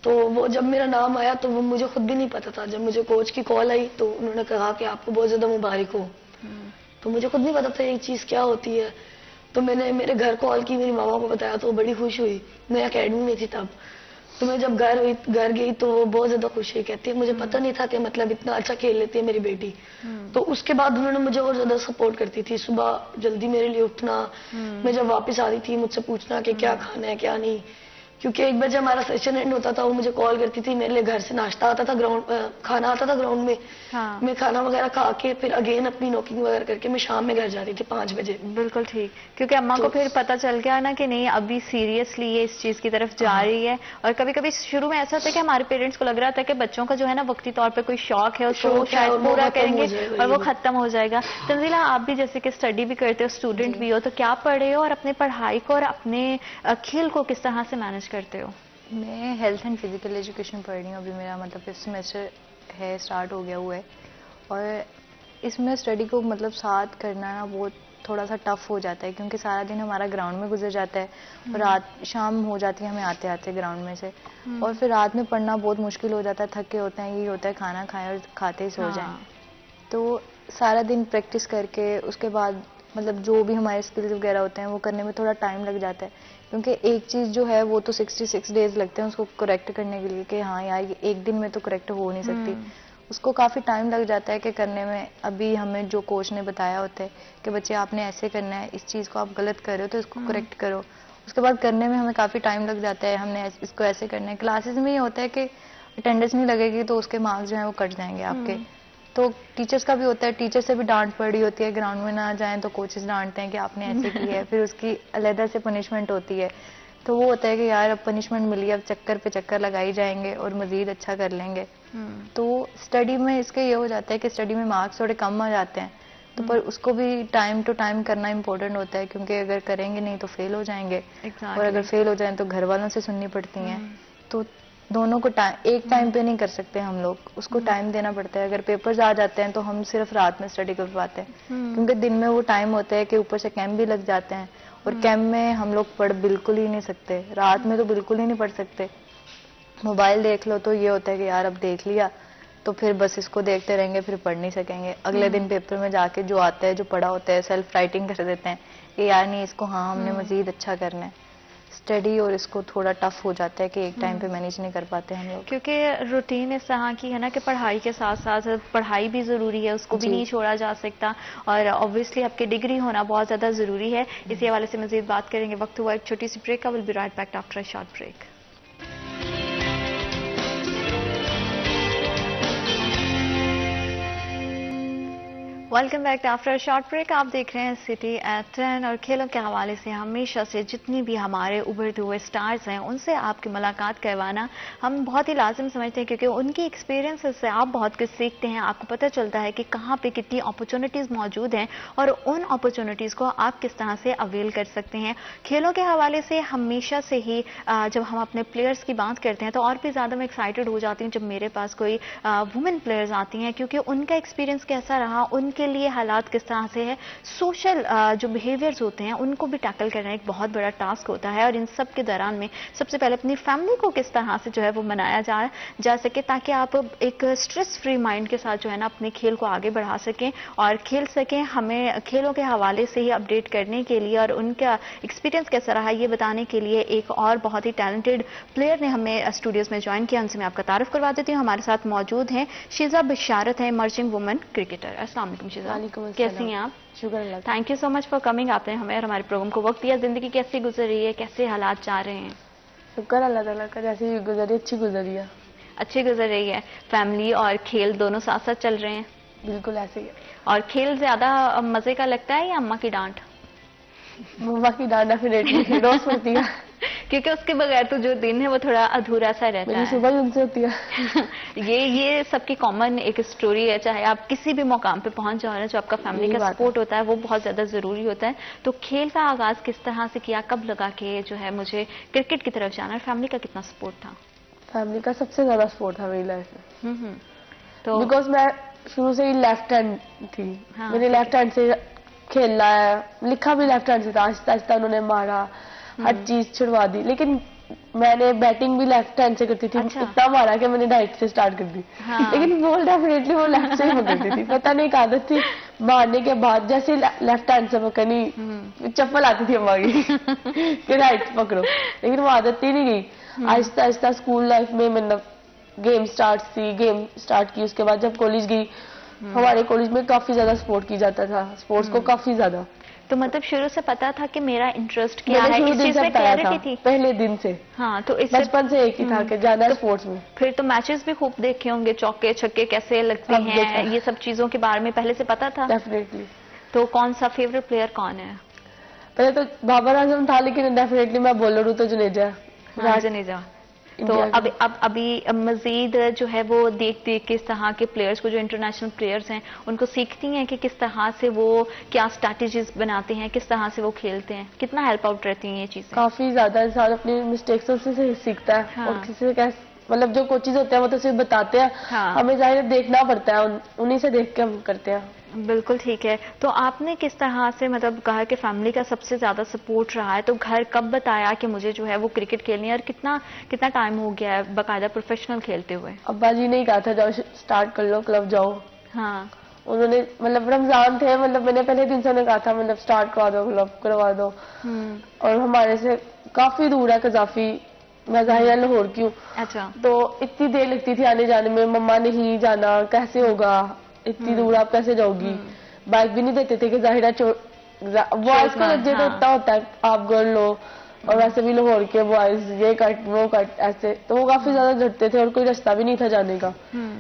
तो वो जब मेरा नाम आया तो वो मुझे खुद भी नहीं पता था। जब मुझे कोच की कॉल आई तो उन्होंने कहा कि आपको बहुत ज्यादा मुबारक हो। तो मुझे खुद नहीं पता था ये चीज क्या होती है। तो मैंने मेरे घर कॉल की, मेरी मामा को बताया तो वो बड़ी खुश हुई। मैं अकेडमी में थी तब। तो मैं जब घर गई तो वो बहुत ज्यादा खुश हुई। कहती है मुझे पता नहीं था कि मतलब इतना अच्छा खेल लेती है मेरी बेटी। तो उसके बाद उन्होंने मुझे और ज्यादा सपोर्ट करती थी। सुबह जल्दी मेरे लिए उठना, मैं जब वापस आती थी मुझसे पूछना कि क्या खाना है क्या नहीं। क्योंकि 1 बजे हमारा सेशन एंड होता था, वो मुझे कॉल करती थी। मेरे लिए घर से नाश्ता आता था, खाना आता था ग्राउंड में। हाँ। मैं खाना वगैरह खा के फिर अगेन अपनी नॉकिंग वगैरह करके मैं शाम में घर जाती थी 5 बजे। बिल्कुल ठीक, क्योंकि अम्मा को फिर पता चल गया ना कि नहीं अभी सीरियसली ये इस चीज की तरफ जा रही है। और कभी कभी शुरू में ऐसा होता है कि हमारे पेरेंट्स को लग रहा था कि बच्चों का जो है ना वक्ती तौर पे कोई शौक है उसको वो शायद पूरा करेंगे और वो खत्म हो जाएगा। तंजीला, आप भी जैसे कि स्टडी भी करते हो, स्टूडेंट भी हो, तो क्या पढ़ रहे हो और अपने पढ़ाई को और अपने खेल को किस तरह से मैनेज करते हो? मैं हेल्थ एंड फिजिकल एजुकेशन पढ़ रही हूँ। अभी मेरा मतलब 5th सेमेस्टर है, स्टार्ट हो गया हुआ है। और इसमें स्टडी को मतलब साथ करना ना बहुत थोड़ा सा टफ हो जाता है क्योंकि सारा दिन हमारा ग्राउंड में गुजर जाता है और रात शाम हो जाती है हमें आते आते ग्राउंड में से। और फिर रात में पढ़ना बहुत मुश्किल हो जाता है, थके होते हैं, यही होता है खाना खाएं और खाते ही सो जाएं। तो सारा दिन प्रैक्टिस करके उसके बाद मतलब जो भी हमारे स्किल्स वगैरह होते हैं वो करने में थोड़ा टाइम लग जाता है क्योंकि एक चीज़ जो है वो तो 66 डेज लगते हैं उसको करेक्ट करने के लिए कि हाँ यार ये एक दिन में तो करेक्ट हो नहीं सकती। उसको काफ़ी टाइम लग जाता है कि करने में। अभी हमें जो कोच ने बताया होता है कि बच्चे आपने ऐसे करना है, इस चीज़ को आप गलत कर रहे हो तो इसको करेक्ट करो। उसके बाद करने में हमें काफ़ी टाइम लग जाता है। हमने इसको ऐसे करना है। क्लासेस में ये होता है कि अटेंडेंस नहीं लगेगी तो उसके मार्क्स जो हैं वो कट जाएंगे आपके। तो टीचर्स का भी होता है, टीचर से भी डांट पड़ी होती है, ग्राउंड में ना जाएं तो कोचेस डांटते हैं कि आपने ऐसे किया है, फिर उसकी अलग से पनिशमेंट होती है। तो वो होता है कि यार अब पनिशमेंट मिली, अब चक्कर पे चक्कर लगाई जाएंगे और मजीद अच्छा कर लेंगे। तो स्टडी में इसके ये हो जाता है कि स्टडी में मार्क्स थोड़े कम आ जाते हैं तो पर उसको भी टाइम टू टाइम करना इम्पोर्टेंट होता है क्योंकि अगर करेंगे नहीं तो फेल हो जाएंगे। और अगर फेल हो जाएं तो घर वालों से सुननी पड़ती हैं। तो दोनों को एक टाइम पे नहीं कर सकते हम लोग, उसको टाइम देना पड़ता है। अगर पेपर्स आ जाते हैं तो हम सिर्फ रात में स्टडी कर पाते हैं, क्योंकि दिन में वो टाइम होता है कि ऊपर से कैंप भी लग जाते हैं, और कैंप में हम लोग पढ़ बिल्कुल ही नहीं सकते, रात में तो बिल्कुल ही नहीं पढ़ सकते। मोबाइल देख लो तो ये होता है कि यार अब देख लिया तो फिर बस इसको देखते रहेंगे, फिर पढ़ नहीं सकेंगे। अगले दिन पेपर में जाके जो आता है, जो पढ़ा होता है, सेल्फ राइटिंग कर देते हैं कि यार नहीं इसको हाँ हमने मजीद अच्छा करना है। स्टडी और इसको थोड़ा टफ हो जाता है कि एक टाइम पे मैनेज नहीं कर पाते हम लोग, क्योंकि रूटीन इस तरह की है ना कि पढ़ाई के साथ साथ पढ़ाई भी जरूरी है, उसको भी नहीं छोड़ा जा सकता, और ऑब्वियसली आपकी डिग्री होना बहुत ज्यादा जरूरी है। इसी हवाले से मजीद बात करेंगे। वक्त हुआ एक छोटी सी ब्रेक का, will be right back after a short break. Welcome back after a short break. आप देख रहे हैं सिटी एट 10, और खेलों के हवाले से हमेशा से जितनी भी हमारे उभरते हुए स्टार्स हैं उनसे आपकी मुलाकात करवाना हम बहुत ही लाजिम समझते हैं, क्योंकि उनकी एक्सपीरियंसेस से आप बहुत कुछ सीखते हैं। आपको पता चलता है कि कहाँ पे कितनी अपॉर्चुनिटीज़ मौजूद हैं और उन अपॉर्चुनिटीज़ को आप किस तरह से अवेल कर सकते हैं। खेलों के हवाले से हमेशा से ही जब हम अपने प्लेयर्स की बात करते हैं तो और भी ज़्यादा मैं एक्साइटेड हो जाती हूँ जब मेरे पास कोई वुमेन प्लेयर्स आती हैं, क्योंकि उनका एक्सपीरियंस कैसा रहा, उनके लिए हालात किस तरह से है, सोशल जो बिहेवियर्स होते हैं उनको भी टैकल करना एक बहुत बड़ा टास्क होता है। और इन सब के दौरान में सबसे पहले अपनी फैमिली को किस तरह से जो है वो मनाया जा सके, ताकि आप एक स्ट्रेस फ्री माइंड के साथ जो है ना अपने खेल को आगे बढ़ा सकें और खेल सकें। हमें खेलों के हवाले से ही अपडेट करने के लिए और उनका एक्सपीरियंस कैसा रहा ये बताने के लिए एक और बहुत ही टैलेंटेड प्लेयर ने हमें स्टूडियोज में ज्वाइन किया। उनसे मैं आपका तारुफ करवा देती हूँ। हमारे साथ मौजूद हैं शीजा बिशारत, है इमर्जिंग वुमेन क्रिकेटर। अस्सलाम वालेकुम शीजा, कैसी हैं आप? शुक्र अल्लाह का। Thank you so much for coming. आपने हमें और हमारे प्रोग्राम को वक्त दिया। जिंदगी कैसी गुजर रही है, कैसे हालात जा रहे हैं? शुक्र अल्लाह ताला का, जैसी गुजरी अच्छी गुजरी है। अच्छी गुजर रही है। फैमिली और खेल दोनों साथ साथ चल रहे हैं? बिल्कुल ऐसे ही है। और खेल ज्यादा मजे का लगता है या अम्मा की डांट? मम्मा की डांट डेफिनेटली रोज पड़ती है, क्योंकि उसके बगैर तो जो दिन है वो थोड़ा अधूरा सा रहता मेरी है। सुबह ही उनसे होती है। ये सबकी कॉमन एक स्टोरी है, चाहे आप किसी भी मुकाम पे पहुंच जाओ ना, जो आपका फैमिली यही का बात सपोर्ट होता है वो बहुत ज्यादा जरूरी होता है। तो खेल का आगाज किस तरह से किया, कब लगा कि जो है मुझे क्रिकेट की तरफ जाना है? फैमिली का कितना सपोर्ट था? फैमिली का सबसे ज्यादा सपोर्ट था मेरी लाइफ में, तो बिकॉज मैं शुरू से ही लेफ्ट हैंड थी। हाँ, मैंने लेफ्ट हैंड से खेलना है, लिखा भी लेफ्ट हैंड से था। आहिस्ता आहिस्ता उन्होंने मारा, हर चीज छुड़वा दी, लेकिन मैंने बैटिंग भी लेफ्ट हैंड से करती थी। अच्छा। इतना मारा कि मैंने राइट से स्टार्ट कर दी। हाँ। लेकिन बॉल डेफिनेटली वो लेफ्ट से ही पकड़ती थी। पता नहीं एक आदत थी, मारने के बाद जैसे लेफ्ट हैंड से पकड़नी, चप्पल आती थी अम्मा की कि राइट पकड़ो, लेकिन वो आदत ही नहीं गई। आहिस्ता आहिस्ता स्कूल लाइफ में मतलब गेम स्टार्ट की। उसके बाद जब कॉलेज गई, हमारे कॉलेज में काफी ज्यादा सपोर्ट की जाता था, स्पोर्ट्स को काफी ज्यादा। तो मतलब शुरू से पता था कि मेरा इंटरेस्ट क्या मैंने है, शुरू इस दिन चीज से में बताया क्लैरिटी था, थी? पहले दिन से। हाँ, तो इससे बचपन से एक ही था कि जाना है स्पोर्ट्स में। फिर तो मैचेस भी खूब देखे होंगे, चौके छक्के कैसे लगते सब देखा। हैं, ये सब चीजों के बारे में पहले से पता था? डेफिनेटली। तो कौन सा फेवरेट प्लेयर कौन है? पहले तो बाबर आजम था, लेकिन डेफिनेटली मैं बॉलर हूँ तो जुनेजा। जडेजा। तो अभी मजीद जो है वो देख के इस तरह के प्लेयर्स को, जो इंटरनेशनल प्लेयर्स हैं, उनको सीखती हैं कि किस तरह से वो क्या स्ट्रैटेजीज बनाते हैं, किस तरह से वो खेलते हैं, कितना हेल्प आउट रहती हैं ये चीजें? काफी ज्यादा इंसान अपनी मिस्टेक्स से सीखता है। हाँ। और किसी से कैसे, मतलब जो कोचेज होते हैं वो तो सिर्फ बताते हैं। हाँ। हमें जाहिर देखना पड़ता है, उन्हीं से देख के हम करते हैं। बिल्कुल ठीक है। तो आपने किस तरह से मतलब कहा कि फैमिली का सबसे ज्यादा सपोर्ट रहा है, तो घर कब बताया कि मुझे जो है वो क्रिकेट खेलनी है, और कितना टाइम हो गया है बाकायदा प्रोफेशनल खेलते हुए? अब्बा जी ने ही कहा था जाओ स्टार्ट कर लो, क्लब जाओ। हाँ। उन्होंने मतलब रमजान थे, मतलब मैंने पहले दिन से उन्हें कहा था मतलब स्टार्ट करवा दो, क्लब करवा दो। और हमारे से काफी दूर है कजाफी, मैं जाहिर लाहौर की हूँ। अच्छा। तो इतनी देर लगती थी आने जाने में, मम्मा नहीं जाना, कैसे होगा, इतनी दूर आप कैसे जाओगी। बाइक भी नहीं देते थे कि जाहिरा बॉयज को लग जाए तो इतना होता है आप गर्ल लो, और वैसे भी लाहौर के बॉयज ये कट वो कट ऐसे, तो वो काफी ज्यादा डरते थे और कोई रास्ता भी नहीं था जाने का।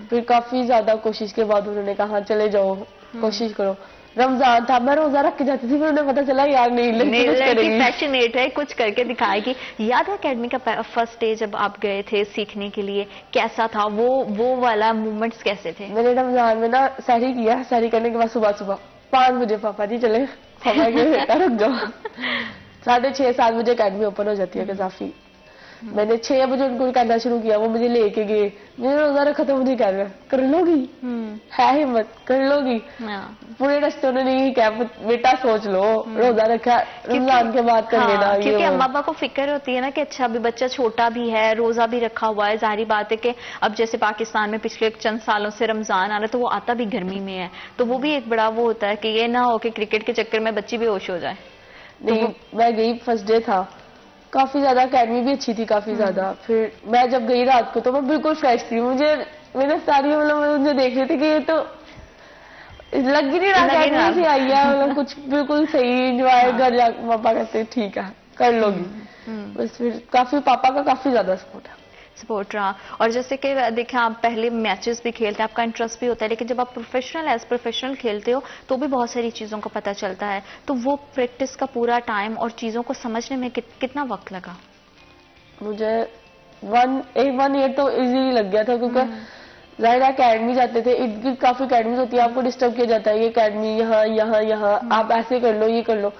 फिर काफी ज्यादा कोशिश के बाद उन्होंने कहा चले जाओ, कोशिश करो। रमजान था, मैं रोजा रख के जाती थी, फिर उन्हें पता चला यार नहीं लड़की पैशनेट है, कुछ करके दिखाएगी। याद है एकेडमी का फर्स्ट डे जब आप गए थे सीखने के लिए, कैसा था वो वाला मूवमेंट्स कैसे थे? मैंने रमजान में ना सहरी किया, सहरी करने के बाद सुबह 5 बजे पापा जी चले, पापा के बेटा रुक जाओ। 6:30-7 बजे एकेडमी ओपन हो जाती है कजाफी। मैंने 6 बजे उनको करना शुरू किया, वो मुझे लेके गए, मेरा रोजा रखा तो मुझे कह रहा कर लोगी, है हिम्मत, कर लोगी। पूरे रास्ते उन्होंने यही कहा बेटा सोच लो, रोजा रखा रमजान के बाद कर लेना। क्योंकि अम्मा पापा को फिक्र होती है ना कि अच्छा अभी बच्चा छोटा भी है, रोजा भी रखा हुआ है, जाहिर बात है कि अब जैसे पाकिस्तान में पिछले चंद सालों से रमजान आ रहा है तो वो आता भी गर्मी में है, तो वो भी एक बड़ा वो होता है कि ये ना हो कि क्रिकेट के चक्कर में बच्ची बेहोश हो जाए। नहीं, मैं गई फर्स्ट डे था, काफी ज्यादा अकेडमी भी अच्छी थी काफी ज्यादा। फिर मैं जब गई रात को तो मैं बिल्कुल फ्रेश थी, मैंने सारी मतलब मुझे देख रही थी कि ये तो लग ही नहीं रहा अकेडमी से आई है, मतलब कुछ बिल्कुल सही एंजॉय कर जा। पापा कहते ठीक है कर लोगी, बस फिर काफी पापा का काफी ज्यादा सपोर्ट रहा। और जैसे कि देखें आप पहले मैचेस भी खेलते हैं, आपका इंटरेस्ट भी होता है, लेकिन जब आप एज प्रोफेशनल खेलते हो तो भी बहुत सारी चीजों का पता चलता है, तो वो प्रैक्टिस का पूरा टाइम और चीजों को समझने में कितना वक्त लगा? मुझे 1 ईयर तो इजीली लग गया था, क्योंकि जाहिर अकेडमी जाते थे, इर्द गिर्द काफी अकेडमीज होती है, आपको डिस्टर्ब किया जाता है, ये अकेडमी यहाँ आप ऐसे कर लो, ये कर लो,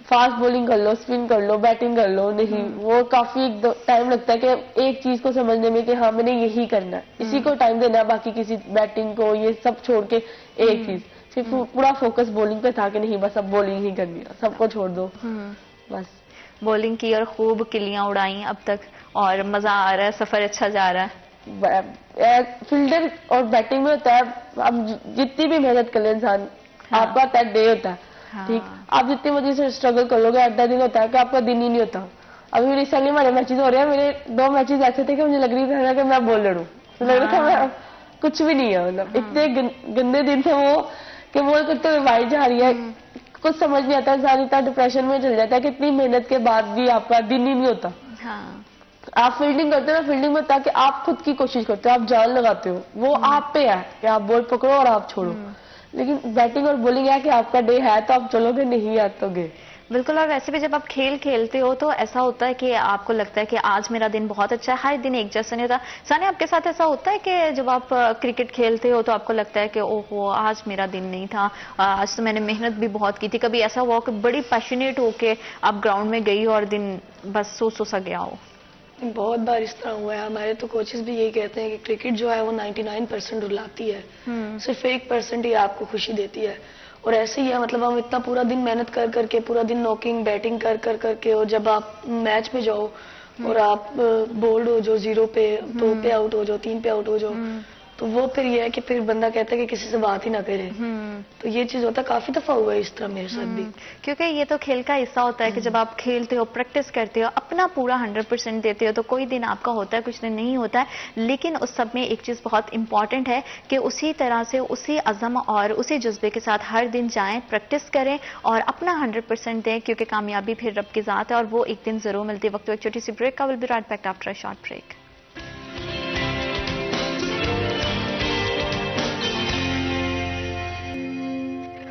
फास्ट बॉलिंग कर लो, स्पिन कर लो, बैटिंग कर लो, नहीं वो काफी टाइम लगता है कि एक चीज को समझने में कि हाँ मैंने यही करना है, इसी को टाइम देना है, बाकी किसी बैटिंग को ये सब छोड़ के एक चीज। फिर पूरा फोकस बॉलिंग पे था कि नहीं बस अब बॉलिंग ही करनी है, सबको छोड़ दो, बस बॉलिंग की और खूब किलियां उड़ाई अब तक, और मजा आ रहा है, सफर अच्छा जा रहा है। फील्डर और बैटिंग में होता है, अब जितनी भी मेहनत कर ले इंसान, आपका तय डे होता है, ठीक, आप जितनी मर्जी से स्ट्रगल कर लोगे, 8 दिन होता है कि आपका दिन ही नहीं होता। अभी रिसेंटली हमारे मैचेस हो रहे हैं, मेरे 2 मैचेस ऐसे थे कि मुझे लग रही था कि मैं बॉल लड़ूं, तो लग रहा था मैं कुछ भी नहीं है, मतलब इतने गंदे दिन थे वो कि बॉल करते हुए वाइड जा रही है, कुछ समझ नहीं आता, इंसान इतना डिप्रेशन में चल जाता है कि इतनी मेहनत के बाद भी आपका दिन ही नहीं होता। आप फील्डिंग करते हो ना, फील्डिंग में ताकि आप खुद की कोशिश करते हो, आप जान लगाते हो, वो आप पे है कि आप बॉल पकड़ो और आप छोड़ो, लेकिन बैटिंग और बॉलिंग है कि आपका डे है तो आप चलोगे, नहीं आतोगे। बिल्कुल। और वैसे भी जब आप खेलते हो तो ऐसा होता है कि आपको लगता है कि आज मेरा दिन बहुत अच्छा है, हर दिन एक जैसा नहीं होता। सानिया आपके साथ ऐसा होता है कि जब आप क्रिकेट खेलते हो तो आपको लगता है कि ओहो आज मेरा दिन नहीं था, आज तो मैंने मेहनत भी बहुत की थी, कभी ऐसा हुआ कि बड़ी पैशनेट होके आप ग्राउंड में गई और दिन बस सो सा गया हो? बहुत बार इस तरह हुआ है, हमारे तो कोचेस भी यही कहते हैं कि क्रिकेट जो है वो 99% रुलाती है, सिर्फ 1% ही आपको खुशी देती है। और ऐसे ही है, मतलब हम इतना पूरा दिन मेहनत कर करके, पूरा दिन नॉकिंग बैटिंग कर करके, और जब आप मैच में जाओ और आप बोल्ड हो जाओ 0 पे, 2 पे आउट हो जाओ, 3 पे आउट हो जाओ, तो वो फिर ये है कि फिर बंदा कहता है कि किसी से बात ही ना करे। तो ये चीज होता है, काफी दफा हुआ है इस तरह मेरे साथ भी, क्योंकि ये तो खेल का हिस्सा होता है कि जब आप खेलते हो, प्रैक्टिस करते हो, अपना पूरा 100% देते हो, तो कोई दिन आपका होता है, कुछ दिन नहीं होता है, लेकिन उस सब में एक चीज बहुत इंपॉर्टेंट है कि उसी तरह से, उसी अज़म और उसी जज्बे के साथ हर दिन जाएं, प्रैक्टिस करें और अपना 100% दें, क्योंकि कामयाबी फिर रब की ज़ात है और वो एक दिन जरूर मिलती है। वक्त एक छोटी सी ब्रेक का, will be right back after a short break.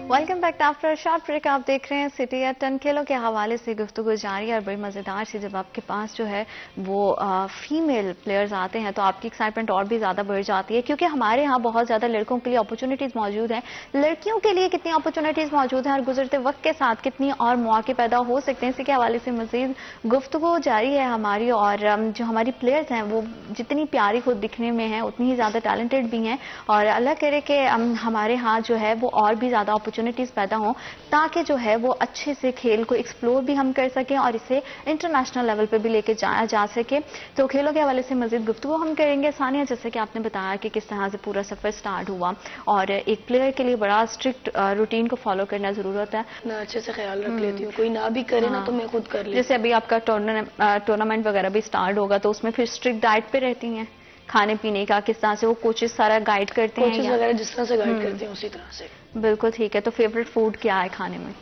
Welcome back after short break. आप देख रहे हैं सिटी एट 10। खेलों के हवाले से गुफ्तगू जारी है और बड़ी मज़ेदार सी, जब आपके पास जो है वो फीमेल प्लेयर्स आते हैं तो आपकी एक्साइटमेंट और भी ज़्यादा बढ़ जाती है, क्योंकि हमारे यहाँ बहुत ज़्यादा लड़कों के लिए अपॉर्चुनिटीज़ मौजूद हैं। लड़कियों के लिए कितनी अपॉर्चुनिटीज़ मौजूद हैं और गुजरते वक्त के साथ कितनी और मौके पैदा हो सकते हैं, इसी के हवाले से मज़ीद गुफ्तगू जारी है हमारी। और जो हमारी प्लेयर्स हैं वो जितनी प्यारी खुद दिखने में हैं उतनी ही ज़्यादा टैलेंटेड भी हैं, और अल्लाह करे कि हमारे यहाँ जो है वो और भी ज़्यादा अपॉर्चुनिटीज पैदा हों, ताकि जो है वो अच्छे से खेल को एक्सप्लोर भी हम कर सकें और इसे इंटरनेशनल लेवल पे भी लेके जाया जा सके। तो खेलों के हवाले से मजीद गुफ्तगू हम करेंगे। सानिया, जैसे कि आपने बताया कि किस तरह से पूरा सफर स्टार्ट हुआ, और एक प्लेयर के लिए बड़ा स्ट्रिक्ट रूटीन को फॉलो करना जरूर होता है। मैं अच्छे से ख्याल रख लेती हूँ, कोई ना भी करे ना तो मैं खुद कर लेती हूँ। जैसे अभी आपका टूर्नामेंट वगैरह भी स्टार्ट होगा तो उसमें फिर स्ट्रिक्ट डाइट पे रहती हैं, खाने पीने का किस तरह से वो कोचेस सारा गाइड करते हैं? कोचेस वगैरह जिस तरह से गाइड करते हैं उसी तरह से। बिल्कुल ठीक है। तो फेवरेट फूड क्या है खाने में?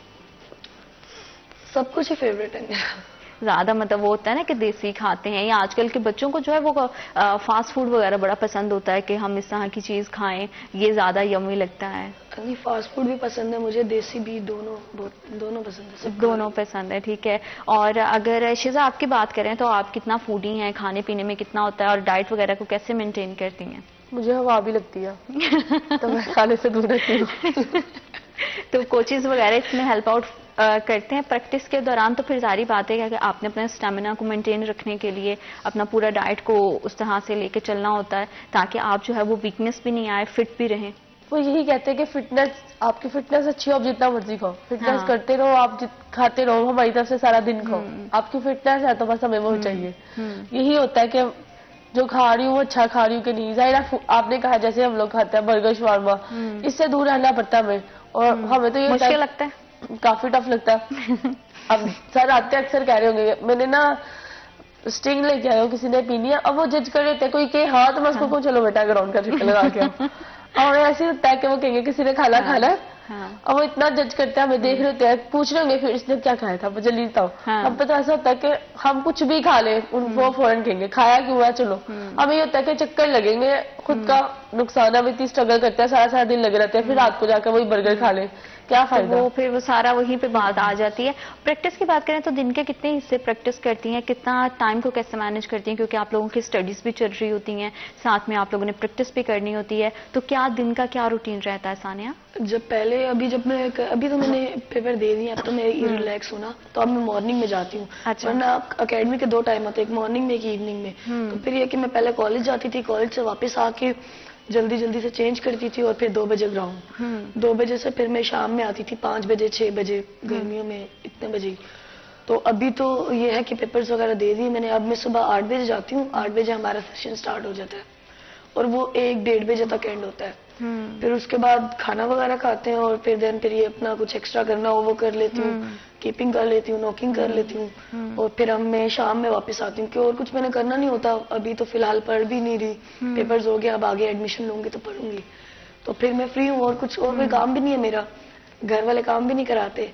सब कुछ ही फेवरेट है मेरा। ज्यादा मतलब वो होता है ना कि देसी खाते हैं, या आजकल के बच्चों को जो है वो फास्ट फूड वगैरह बड़ा पसंद होता है कि हम इस तरह की चीज खाएं, ये ज्यादा यम्मी लगता है? नहीं, फास्ट फूड भी पसंद है मुझे, देसी भी, दोनों पसंद है, सब दोनों पसंद है, ठीक है। और अगर शिजा आपकी बात करें तो आप कितना फूडी हैं, खाने पीने में कितना होता है और डाइट वगैरह को कैसे मेंटेन करती हैं? मुझे हवा भी लगती है तो मैं खाने से दूर रहती हूँ। तो कोचेस वगैरह इसमें हेल्प आउट करते हैं प्रैक्टिस के दौरान, तो फिर जारी बात है कि आपने अपने स्टेमिना को मेंटेन रखने के लिए अपना पूरा डाइट को उस तरह से लेके चलना होता है ताकि आप जो है वो वीकनेस भी नहीं आए, फिट भी रहें। वो यही कहते हैं कि फिटनेस, आपकी फिटनेस अच्छी हो, आप जितना मर्जी खाओ, फिटनेस हाँ। करते रहो, आप खाते रहो, हमारी तरफ से सारा दिन खाओ, आपकी फिटनेस है तो बस हमें वो चाहिए। यही होता है कि जो खा रही हूँ वो अच्छा खा रही हूँ कि नहीं। जाहिर है आपने कहा जैसे हम लोग खाते हैं बर्गर शवारमा, इससे दूर रहना पड़ता है हमें, और हमें तो ये मुश्किल लगता है, काफी टफ लगता है। अब सर आते अक्सर कह रहे होंगे मैंने ना स्टिंग लेके आया हूँ, किसी ने पीनी है, अब वो जज कर लेते हैं, कोई के हाँ तो मैं उसको कहूँ चलो बेटा ग्राउंड का चक्कर लगा के आओ। और ऐसे होता है कि वो कहेंगे किसी ने खाना खाना है, और वो इतना जज करते हैं, हमें देख रहे होते हैं, पूछ रहे होंगे फिर इसने क्या खाया था, मुझे नहीं बताओ। हम पे तो ऐसा होता है कि हम कुछ भी खा ले, उनको फौरन कहेंगे खाया क्यों है, चलो। हमें ये होता है कि चक्कर लगेंगे, खुद का नुकसान है, इतनी स्ट्रगल करते हैं, सारा सारा दिन लगे रहते हैं, फिर रात को जाकर वही बर्गर खा ले, क्या फायदा। वो फिर वो सारा वहीं पे बात आ जाती है। प्रैक्टिस की बात करें तो दिन के कितने हिस्से प्रैक्टिस करती हैं, कितना टाइम को कैसे मैनेज करती हैं, क्योंकि आप लोगों की स्टडीज भी चल रही होती हैं, साथ में आप लोगों ने प्रैक्टिस भी करनी होती है, तो क्या दिन का क्या रूटीन रहता है सानिया? जब पहले अभी तो मैंने पेपर दे दिए, अब तो मैं रिलैक्स हूँ ना, तो अब मैं मॉर्निंग में जाती हूँ। अच्छा। वरना अकेडमी के 2 टाइम होते हैं, एक मॉर्निंग में एक इवनिंग में। तो फिर ये कि मैं पहले कॉलेज जाती थी, कॉलेज से वापस आके जल्दी जल्दी से चेंज करती थी और फिर 2 बजे ग्राउंड, 2 बजे से फिर मैं शाम में आती थी 5 बजे 6 बजे, गर्मियों में इतने बजे। तो अभी तो ये है कि पेपर्स वगैरह दे दिए मैंने, अब मैं सुबह 8 बजे जाती हूँ, 8 बजे हमारा सेशन स्टार्ट हो जाता है और वो 1-1:30 बजे तक एंड होता है। फिर उसके बाद खाना वगैरह खाते हैं और फिर ये अपना कुछ एक्स्ट्रा करना हो वो कर लेती हूँ, कीपिंग कर लेती हूँ, नॉकिंग कर लेती हूँ, और फिर मैं शाम में वापस आती हूँ, क्योंकि और कुछ मैंने करना नहीं होता। अभी तो फिलहाल पढ़ भी नहीं रही, पेपर्स हो गया, अब आगे एडमिशन लूंगी तो पढ़ूंगी, तो फिर मैं फ्री हूँ और कुछ और कोई काम भी नहीं है मेरा, घर वाले काम भी नहीं कराते,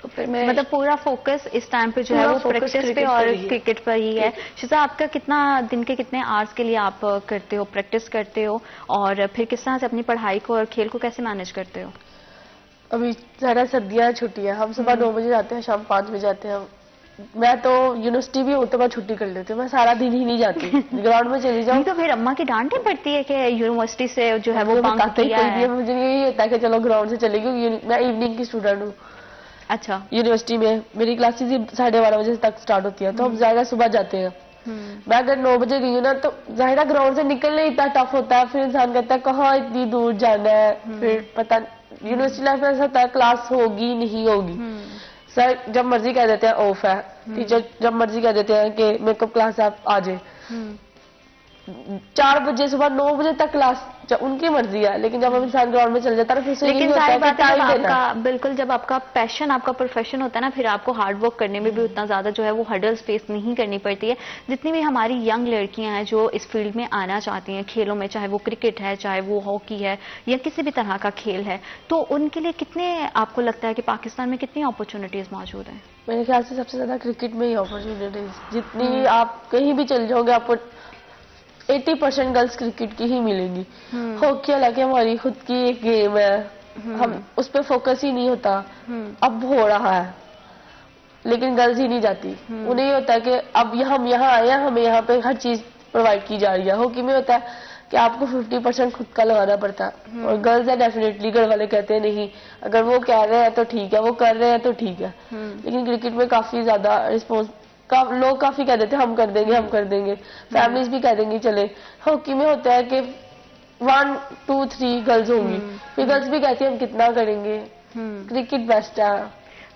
तो फिर मैं मतलब पूरा फोकस इस टाइम पे जो है वो पूरा focus प्रैक्टिस पे cricket और पर ही है। क्रिकेट पर ही है। शिजा, आपका कितना दिन के कितने आवर्स के लिए आप करते हो, प्रैक्टिस करते हो, और फिर किस तरह से अपनी पढ़ाई को और खेल को कैसे मैनेज करते हो? अभी सारा सर्दियाँ छुट्टियाँ, हम सुबह 9 बजे जाते हैं, शाम 5 बजे जाते हैं। मैं तो यूनिवर्सिटी भी हूँ तो मैं छुट्टी कर लेती हूँ, मैं सारा दिन ही नहीं जाती, ग्राउंड में चली जाऊँ। नहीं तो फिर अम्मा की डांट नहीं पड़ती है कि यूनिवर्सिटी से जो है वो बंक किया है? मुझे यही होता है कि चलो ग्राउंड से चलेगी, मैं इवनिंग की स्टूडेंट हूँ। अच्छा। यूनिवर्सिटी में मेरी क्लासेस ही 12:30 बजे तक स्टार्ट होती है, तो हम जाएगा सुबह जाते हैं। मैं अगर 9 बजे गई हूँ ना तो जाहिर ग्राउंड से निकलना इतना टफ होता है, फिर इंसान कहता है कहाँ इतनी दूर जाना है, फिर पता यूनिवर्सिटी लाइफ में ऐसा होता है क्लास होगी नहीं होगी, सर जब मर्जी कह देते हैं ऑफ है, टीचर जब मर्जी कह देते हैं कि मेकअप क्लास आप आ जाए, 4 बजे सुबह 9 बजे तक क्लास, उनकी मर्जी है, लेकिन जब हम इंसान ग्राउंड में चल जाता है फिर से लेकिन यही होता सारी है कि बात है, जब टाइम देना है। आपका बिल्कुल जब आपका पैशन आपका प्रोफेशन होता है ना, फिर आपको हार्ड वर्क करने में भी उतना ज्यादा जो है वो हर्डल्स फेस नहीं करनी पड़ती है। जितनी भी हमारी यंग लड़कियां हैं जो इस फील्ड में आना चाहती हैं खेलों में, चाहे वो क्रिकेट है, चाहे वो हॉकी है, या किसी भी तरह का खेल है, तो उनके लिए कितने आपको लगता है कि पाकिस्तान में कितनी अपॉर्चुनिटीज मौजूद हैं? मेरे ख्याल से सबसे ज्यादा क्रिकेट में ही अपॉर्चुनिटीज, जितनी आप कहीं भी चल जाओगे आपको 80% गर्ल्स क्रिकेट की ही मिलेंगी। हॉकी हालांकि हमारी खुद की एक गेम है, हम उस पर फोकस ही नहीं होता, अब हो रहा है, लेकिन गर्ल्स ही नहीं जाती। उन्हें ये होता है कि अब हम यहाँ आए हैं, हमें यहाँ पे हर चीज प्रोवाइड की जा रही है। हॉकी में होता है कि आपको 50% खुद का लगाना पड़ता है, और गर्ल्स है डेफिनेटली घर वाले कहते हैं नहीं, अगर वो कह रहे हैं तो ठीक है, वो कर रहे हैं तो ठीक है, लेकिन क्रिकेट में काफी ज्यादा रिस्पॉन्स लोग काफी कह देते हैं हम कर देंगे, हम कर देंगे, फैमिलीज भी कह देंगी चले। हॉकी में होता है कि 1 2 3 गर्ल्स होंगी, फिर गर्ल्स भी कहती है हम कितना करेंगे, क्रिकेट बेस्ट है।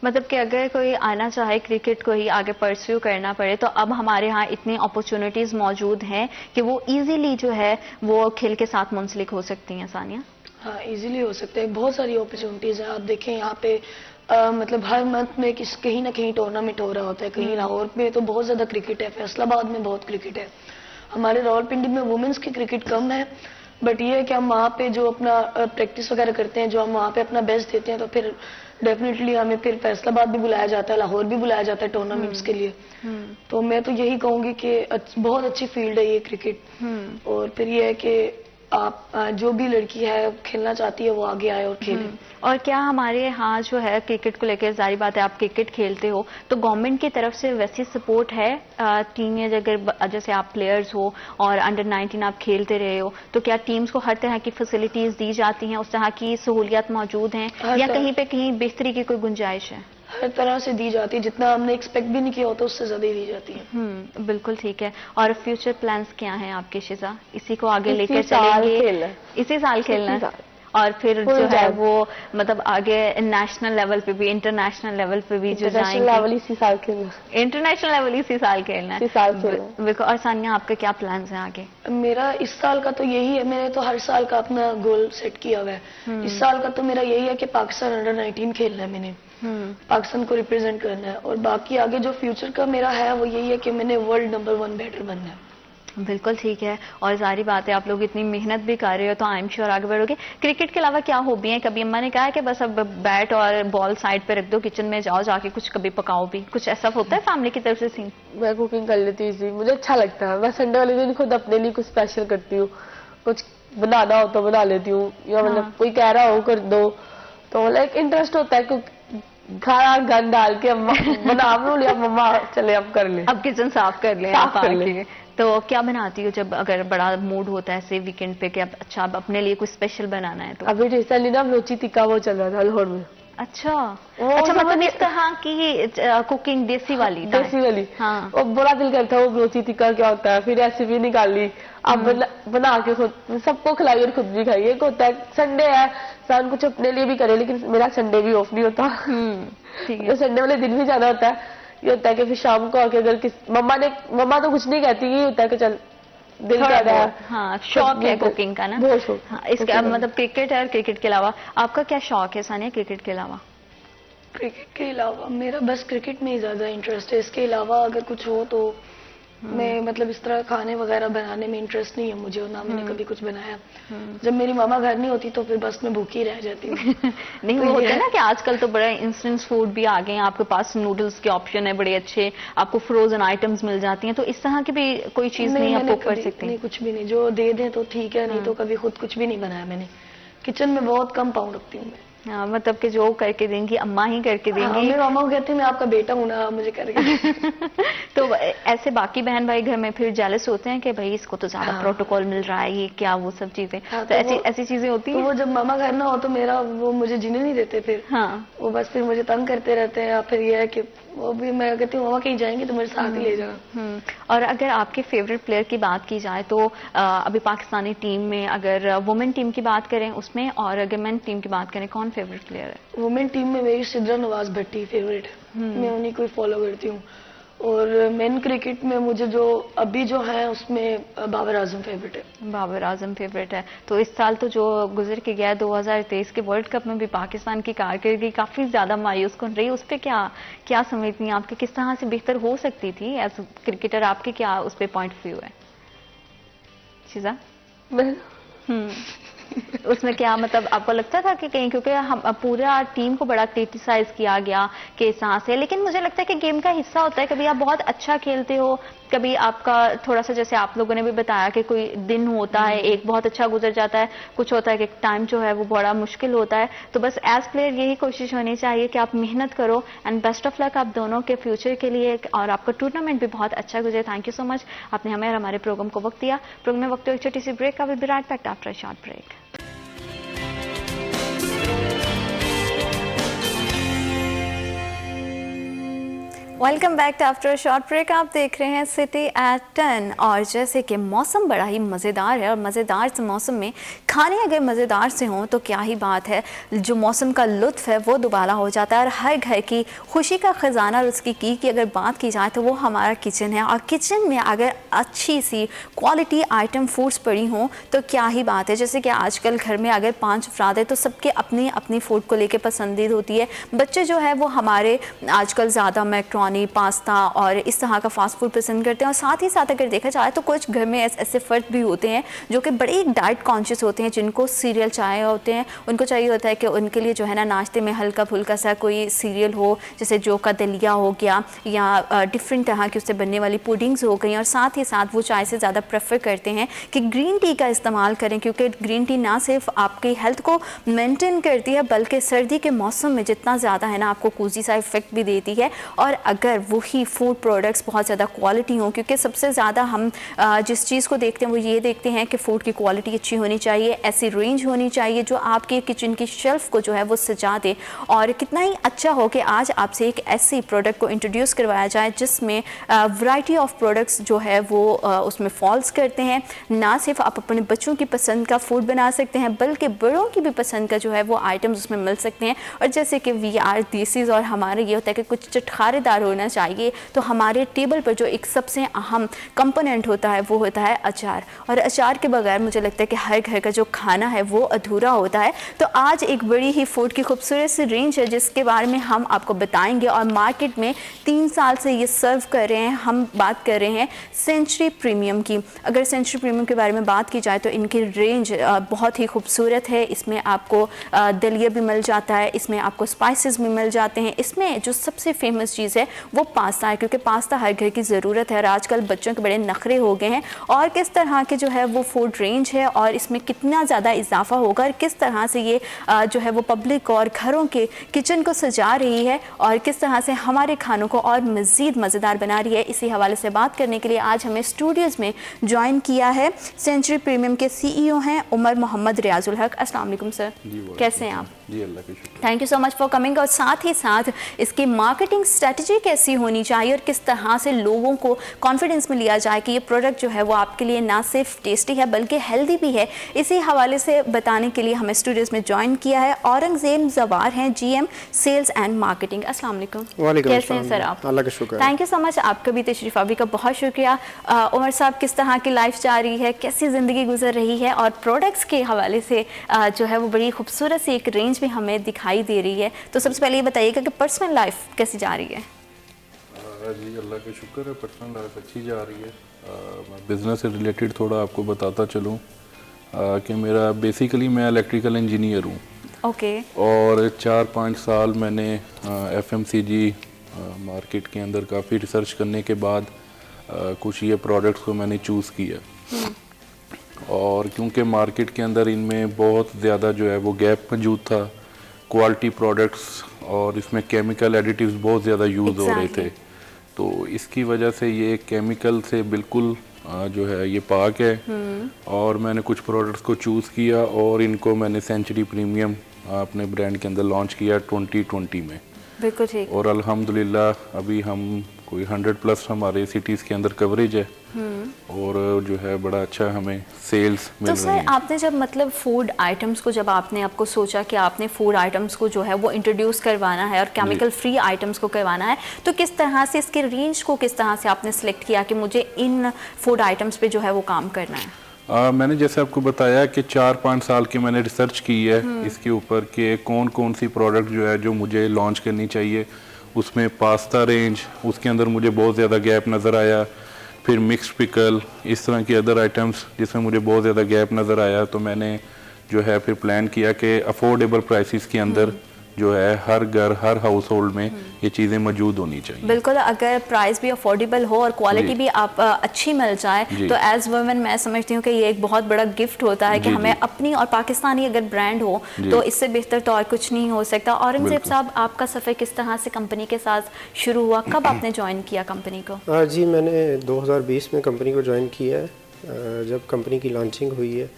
मतलब कि अगर कोई आना चाहे क्रिकेट को ही आगे परस्यू करना पड़े, तो अब हमारे यहाँ इतनी अपॉर्चुनिटीज मौजूद हैं कि वो इजीली जो है वो खेल के साथ मुंसलिक हो सकती हैं। सानिया? हाँ, इजीली हो सकता है, बहुत सारी अपॉर्चुनिटीज हैं। आप देखें यहाँ पे मतलब हर मंथ में कहीं ना कहीं टूर्नामेंट हो रहा होता है, कहीं लाहौर में तो बहुत ज्यादा क्रिकेट है, फैसलाबाद में बहुत क्रिकेट है, हमारे रावलपिंडी में वुमेन्स की क्रिकेट कम है, बट ये है कि हम वहाँ पे जो अपना प्रैक्टिस वगैरह करते हैं, जो हम वहाँ पे अपना बेस्ट देते हैं, तो फिर डेफिनेटली हमें फिर फैसलाबाद भी बुलाया जाता है, लाहौर भी बुलाया जाता है टूर्नामेंट्स के लिए। तो मैं तो यही कहूंगी कि बहुत अच्छी फील्ड है ये क्रिकेट, और फिर ये है कि आप जो भी लड़की है खेलना चाहती है वो आगे आए और खेले। और क्या हमारे यहाँ जो है क्रिकेट को लेकर, जारी बात है आप क्रिकेट खेलते हो तो गवर्नमेंट की तरफ से वैसी सपोर्ट है टीनेज, अगर जैसे आप प्लेयर्स हो और अंडर 19 आप खेलते रहे हो, तो क्या टीम्स को हर तरह की फैसिलिटीज दी जाती हैं, उस तरह की सहूलियत मौजूद हैं, या कहीं पे कहीं बेहतरी की कोई गुंजाइश है? हर तरह से दी जाती है, जितना हमने एक्सपेक्ट भी नहीं किया होता उससे ज्यादा ही दी जाती है। बिल्कुल ठीक है। और फ्यूचर प्लान्स क्या हैं आपके शिजा? इसी को आगे इसी लेकर साल चलेंगे? खेलना है। इसी साल खेलना इसी है। साल। और फिर Full जो है time। वो मतलब आगे नेशनल लेवल पे भी, इंटरनेशनल लेवल पे भी जो इंटरनेशनल जाएंगे? लेवल इसी साल खेलना है। इंटरनेशनल लेवल इसी साल खेलना है। इसी साल खेलना है। बिल्कुल। और सानिया, आपके क्या प्लान्स हैं आगे? मेरा इस साल का तो यही है, मैंने तो हर साल का अपना गोल सेट किया हुआ है। इस साल का तो मेरा यही है कि पाकिस्तान अंडर-19 खेलना है मैंने, पाकिस्तान को रिप्रेजेंट करना है। और बाकी आगे जो फ्यूचर का मेरा है वो यही है कि मैंने वर्ल्ड नंबर 1 बैटर बनना है। बिल्कुल ठीक है। और जारी बात है, आप लोग इतनी मेहनत भी कर रहे हो तो आई एम श्योर आगे बढ़ोगे। क्रिकेट के अलावा क्या हॉबी है? कभी अम्मा ने कहा है कि बस अब बैट और बॉल साइड पे रख दो, किचन में जाओ, जाके कुछ कभी पकाओ भी? कुछ ऐसा होता है फैमिली की तरफ से सीन? मैं कुकिंग कर लेती हूँ इसी, मुझे अच्छा लगता है। मैं संडे वाले दिन खुद अपने लिए कुछ स्पेशल करती हूँ, कुछ बनाना हो तो बना लेती हूँ, या मतलब कोई कह रहा हो कर दो, तो मतलब एक इंटरेस्ट होता है कि खाना गंद डाल के अम्मा बना लो, लिया मम्मा चले अब कर ले, अब किचन साफ कर ले साफ आप कर ले। आके। तो क्या बनाती हो जब अगर बड़ा मूड होता है ऐसे वीकेंड पे कि अब अच्छा अब अपने लिए कुछ स्पेशल बनाना है तो? अभी रिसेंटली ना लोची टिक्का वो चल रहा था लाहौर में। अच्छा। वो अच्छा, मतलब समझ- इस तरह की कुकिंग देसी वाली type? देसी वाली। हाँ। वो बड़ा दिल करता है वो लोची टिक्का क्या होता है, फिर रेसिपी निकाली, अब बना के खुद सबको खिलाई और खुद भी खाई। एक होता है संडे है, इंसान कुछ अपने लिए भी करे, लेकिन मेरा संडे भी ऑफ नहीं होता। ठीक है। तो संडे वाले दिन भी जाना होता है। ये होता है कि फिर शाम को आके अगर मम्मा तो कुछ नहीं कहती, ये होता है कि चल दिल थोड़ा कर रहा है। बहुत, हाँ, शौक है कुकिंग का ना? बहुत शौक। हाँ, इसका मतलब क्रिकेट है। और क्रिकेट के अलावा आपका क्या शौक है सानिया, क्रिकेट के अलावा? क्रिकेट के अलावा मेरा बस क्रिकेट में ही ज्यादा इंटरेस्ट है। इसके अलावा अगर कुछ हो तो मैं मतलब इस तरह खाने वगैरह बनाने में इंटरेस्ट नहीं है मुझे, और ना मैंने कभी कुछ बनाया। जब मेरी मामा घर नहीं होती तो फिर बस मैं भूखी रह जाती हूँ। नहीं, तो वो होता ये है ना कि आजकल तो बड़े इंस्टेंट फूड भी आ गए हैं, आपके पास नूडल्स के ऑप्शन है बड़े अच्छे, आपको फ्रोजन आइटम्स मिल जाती हैं, तो इस तरह की भी कोई चीज नहीं आप मैंने कुक कर कभी- सकते? नहीं, कुछ भी नहीं, जो दे दें तो ठीक है, नहीं तो कभी खुद कुछ भी नहीं बनाया मैंने। किचन में बहुत कम पाँव रखती हूँ मैं। हाँ, मतलब कि जो करके देंगी अम्मा ही करके हाँ, देंगी। मेरी मामा को कहती हूँ मैं आपका बेटा हूँ ना, मुझे करके। तो ऐसे बाकी बहन भाई घर में फिर जेलस होते हैं कि भाई इसको तो ज्यादा हाँ। प्रोटोकॉल मिल रहा है, ये क्या वो सब चीजें? हाँ, तो तो ऐसी वो- ऐसी चीजें होती तो हैं? वो जब मामा घर ना हो तो मेरा वो मुझे जीने नहीं देते फिर। हाँ। वो बस फिर मुझे तंग करते रहते हैं, या फिर ये है कि वो भी मैं कहती हूँ मामा कहीं जाएंगे तो मेरे साथ ही ले जाना। और अगर आपके फेवरेट प्लेयर की बात की जाए तो अभी पाकिस्तानी टीम में अगर वुमेन टीम की बात करें उसमें, और अगर मेन टीम की बात करें, कौन फेवरेट प्लेयर है? वुमेन टीम में मेरी सिद्रा नवाज भट्टी फेवरेट है, मैं उन्हीं को ही फॉलो करती हूँ। और मेन क्रिकेट में मुझे जो अभी जो है उसमें बाबर आजम फेवरेट है। बाबर आजम फेवरेट है। तो इस साल तो जो गुजर के गया 2023 के वर्ल्ड कप में भी पाकिस्तान की कारकर्दगी काफी ज्यादा मायूस कौन रही, उस पर क्या समझती हैं आपके, किस तरह से बेहतर हो सकती थी एज क्रिकेटर? आपके क्या उस पर पॉइंट ऑफ व्यू है शिजा? उसमें क्या मतलब आपको लगता था कि कहीं, क्योंकि हम पूरा टीम को बड़ा क्रिटिसाइज किया गया कि इस तरह से, लेकिन मुझे लगता है कि गेम का हिस्सा होता है, कभी आप बहुत अच्छा खेलते हो, कभी आपका थोड़ा सा, जैसे आप लोगों ने भी बताया कि कोई दिन होता है एक बहुत अच्छा गुजर जाता है, कुछ होता है कि टाइम जो है वो बड़ा मुश्किल होता है। तो बस एज प्लेयर यही कोशिश होनी चाहिए कि आप मेहनत करो, एंड बेस्ट ऑफ लक आप दोनों के फ्यूचर के लिए, और आपका टूर्नामेंट भी बहुत अच्छा गुजरे। थैंक यू सो मच, आपने हमें और हमारे प्रोग्राम को वक्त दिया। प्रोग्राम में वक्त एक छोटी सी ब्रेक का, will be right back after a short break. Welcome back to after short break. आप देख रहे हैं सिटी एट 10। और जैसे कि मौसम बड़ा ही मज़ेदार है, और मज़ेदार से मौसम में खाने अगर मज़ेदार से हों तो क्या ही बात है, जो मौसम का लुत्फ़ है वो दुबारा हो जाता है। और हर घर की खुशी का ख़जाना और उसकी की अगर बात की जाए तो वो हमारा किचन है। और किचन में अगर अच्छी सी क्वालिटी आइटम फूड्स पड़ी हों तो क्या ही बात है। जैसे कि आजकल घर में अगर 5 अफराद है तो सबके अपनी अपनी फूड को लेकर पसंदीद होती है। बच्चे जो है वो हमारे आजकल ज़्यादा मैक्रोनी, पास्ता और इस तरह का फास्ट फूड पसंद करते हैं। और साथ ही साथ अगर देखा जाए तो कुछ घर में ऐसे फ़र्द भी होते हैं जो कि बड़े डाइट कॉन्शियस होते हैं, जिनको सीरियल चाहिए होते हैं। उनको चाहिए होता है कि उनके लिए जो है ना नाश्ते में हल्का फुल्का सा कोई सीरियल हो, जैसे जौ का दलिया हो गया, या डिफरेंट तरह की उससे बनने वाली पुडिंग्स हो गई। और साथ ही साथ वो चाय से ज़्यादा प्रेफर करते हैं कि ग्रीन टी का इस्तेमाल करें, क्योंकि ग्रीन टी ना सिर्फ आपकी हेल्थ को मेंटेन करती है बल्कि सर्दी के मौसम में जितना ज़्यादा है ना आपको कूजी सा इफेक्ट भी देती है। और अगर वही फूड प्रोडक्ट्स बहुत ज़्यादा क्वालिटी हो, क्योंकि सबसे ज़्यादा हम जिस चीज़ को देखते हैं वो ये देखते हैं कि फ़ूड की क्वालिटी अच्छी होनी चाहिए। चाहिए, ऐसी रेंज होनी चाहिए जो आपके किचन की शेल्फ को जो है वो सजा दे। और कितना ही अच्छा हो कि आज आपसे एक ऐसी प्रोडक्ट को इंट्रोड्यूस करवाया जाए जिसमें वैरायटी ऑफ प्रोडक्ट्स जो है वो उसमें फॉल्स करते हैं। ना सिर्फ आप अपने बच्चों की पसंद का फूड बना सकते हैं बल्कि बड़ों की भी पसंद का जो है वो आइटम्स उसमें मिल सकते हैं। और जैसे कि वी आर देसीज और हमारे ये होता है कि कुछ चटखारेदार होना चाहिए, तो हमारे टेबल पर जो एक सबसे अहम कंपोनेंट होता है वो होता है अचार। और अचार के बगैर मुझे लगता है कि हर घर का जो खाना है वो अधूरा होता है। तो आज एक बड़ी ही फूड की खूबसूरत सी रेंज है जिसके बारे में हम आपको बताएंगे। और मार्केट में 3 साल से ये सर्व कर रहे हैं। हम बात कर रहे हैं सेंचुरी प्रीमियम की। अगर सेंचुरी प्रीमियम के बारे में बात की जाए तो इनकी रेंज बहुत ही खूबसूरत है। इसमें आपको दलिया भी मिल जाता है, इसमें आपको स्पाइसेस भी मिल जाते हैं। इसमें जो सबसे फेमस चीज़ है वो पास्ता है, क्योंकि पास्ता हर घर की ज़रूरत है और आजकल बच्चों के बड़े नखरे हो गए हैं। और किस तरह के जो है वो फूड रेंज है और इसमें कितना ज़्यादा इजाफा होगा और किस तरह से ये जो है वो पब्लिक और घरों के किचन को सजा रही है और किस तरह से हमारे खानों को और मज़ीद मज़ेदार बना रही है, इसी हवाले से बात करने के लिए आज हमें स्टूडियोज़ में ज्वाइन किया है सेंचुरी प्रीमियम के CEO हैं उमर मोहम्मद रियाजुल हक। अस्सलाम वालेकुम सर, कैसे हैं आप? जी अल्लाह का शुक्र। Thank you so much for coming. और साथ ही साथ इसकी मार्केटिंग स्ट्रेटजी कैसी होनी चाहिए और किस तरह से लोगों को कॉन्फिडेंस में लिया जाए कि ये प्रोडक्ट जो है वो आपके लिए ना सिर्फ टेस्टी है बल्कि हेल्दी भी है, इसी हवाले से बताने के लिए हमें स्टूडियोज़ में ज्वाइन किया है औरंगजेब जवार हैं, GM सेल्स एंड मार्केटिंग। अस्सलाम वालेकुम। कैसे हैं सर आप? अल्लाह का शुक्र। थैंक यू सो मच, आपका भी तशरीफ आवी का बहुत शुक्रिया। उमर साहब, किस तरह की लाइफ जा रही है, कैसी ज़िंदगी गुजर रही है? और प्रोडक्ट्स के हवाले से जो है वो बड़ी खूबसूरत सी एक रेंज भी हमें दिखाई दे रही है। तो सबसे पहले ये बताइएगा कि पर्सनल लाइफ कैसी जा रही है? जी अल्लाह का शुक्र है, पर्सनल लाइफ अच्छी जा रही है। मैं बिज़नेस से रिलेटेड थोड़ा आपको बताता चलूँ कि मेरा बेसिकली मैं इलेक्ट्रिकल इंजीनियर हूँ। ओके। और 4-5 साल मैंने FMCG मार्केट के अंदर काफ़ी रिसर्च करने के बाद कुछ ये प्रोडक्ट्स को मैंने चूज़ किया। और क्योंकि मार्केट के अंदर इनमें बहुत ज़्यादा जो है वो गैप मौजूद था, क्वालिटी प्रोडक्ट्स और इसमें केमिकल एडिटिव्स बहुत ज़्यादा यूज़ हो रहे थे, तो इसकी वजह से ये केमिकल से बिल्कुल जो है ये पाक है। और मैंने कुछ प्रोडक्ट्स को चूज़ किया और इनको मैंने सेंचुरी प्रीमियम अपने ब्रांड के अंदर लॉन्च किया 2020 में। बिल्कुल ठीक। और अल्हम्दुलिल्लाह अभी हम कोई 100+ हमारे सिटीज़ के अंदर कवरेज है और जो है बड़ा अच्छा हमें सेल्स मिल रही है। तो सर, आपने जब मतलब फूड आइटम्स को जब आपको सोचा कि आपने फूड आइटम्स को जो है वो इंट्रोड्यूस करवाना है और केमिकल फ्री आइटम्स को करवाना है, तो किस तरह से इसके रेंज को किस तरह से आपने सेलेक्ट किया कि मुझे इन फूड आइटम्स पे जो है वो काम करना है? मैंने जैसे आपको बताया कि 4-5 साल की मैंने रिसर्च की है इसके ऊपर कि कौन कौन सी प्रोडक्ट जो है जो मुझे लॉन्च करनी चाहिए। उसमें पास्ता रेंज, उसके अंदर मुझे बहुत ज़्यादा गैप नज़र आया। फिर मिक्स पिकल, इस तरह की अदर आइटम्स जिसमें मुझे बहुत ज़्यादा गैप नज़र आया, तो मैंने जो है फिर प्लान किया कि अफोर्डेबल प्राइसेस के अंदर जो है हर घर हर हाउस होल्ड में ये चीज़ें मौजूद होनी चाहिए। बिल्कुल, अगर प्राइस भी अफोर्डेबल हो और क्वालिटी भी आप अच्छी मिल जाए तो एज वुमेन मैं समझती हूँ कि ये एक बहुत बड़ा गिफ्ट होता है कि हमें अपनी और पाकिस्तानी अगर ब्रांड हो तो इससे बेहतर तो और कुछ नहीं हो सकता। औरंगजेब साहब, आपका सफ़र किस तरह से कंपनी के साथ शुरू हुआ, कब आपने ज्वाइन किया कंपनी को? जी, मैंने 2020 में कंपनी को ज्वाइन किया है जब कंपनी की लॉन्चिंग हुई है।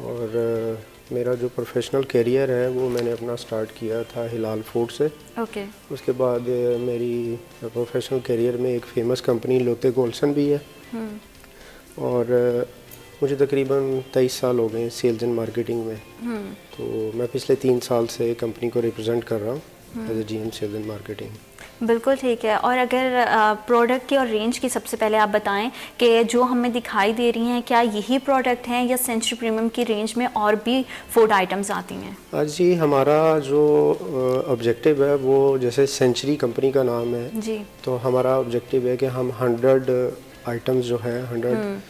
और मेरा जो प्रोफेशनल करियर है वो मैंने अपना स्टार्ट किया था हिलाल फूड से। ओके। उसके बाद मेरी प्रोफेशनल करियर में एक फेमस कंपनी लोते गोल्सन भी है। और मुझे तकरीबन 23 साल हो गए सेल्स एंड मार्केटिंग में। तो मैं पिछले 3 साल से कंपनी को रिप्रेजेंट कर रहा हूँ as a GM sales and marketing. बिल्कुल ठीक है। और अगर प्रोडक्ट की और रेंज की सबसे पहले आप बताएं कि जो हमें दिखाई दे रही हैं क्या यही प्रोडक्ट हैं या सेंचुरी प्रीमियम की रेंज में और भी फूड आइटम्स आती हैं? जी, हमारा जो ऑब्जेक्टिव है वो जैसे सेंचुरी कंपनी का नाम है जी, तो हमारा ऑब्जेक्टिव है कि हम 100 आइटम्स जो है 100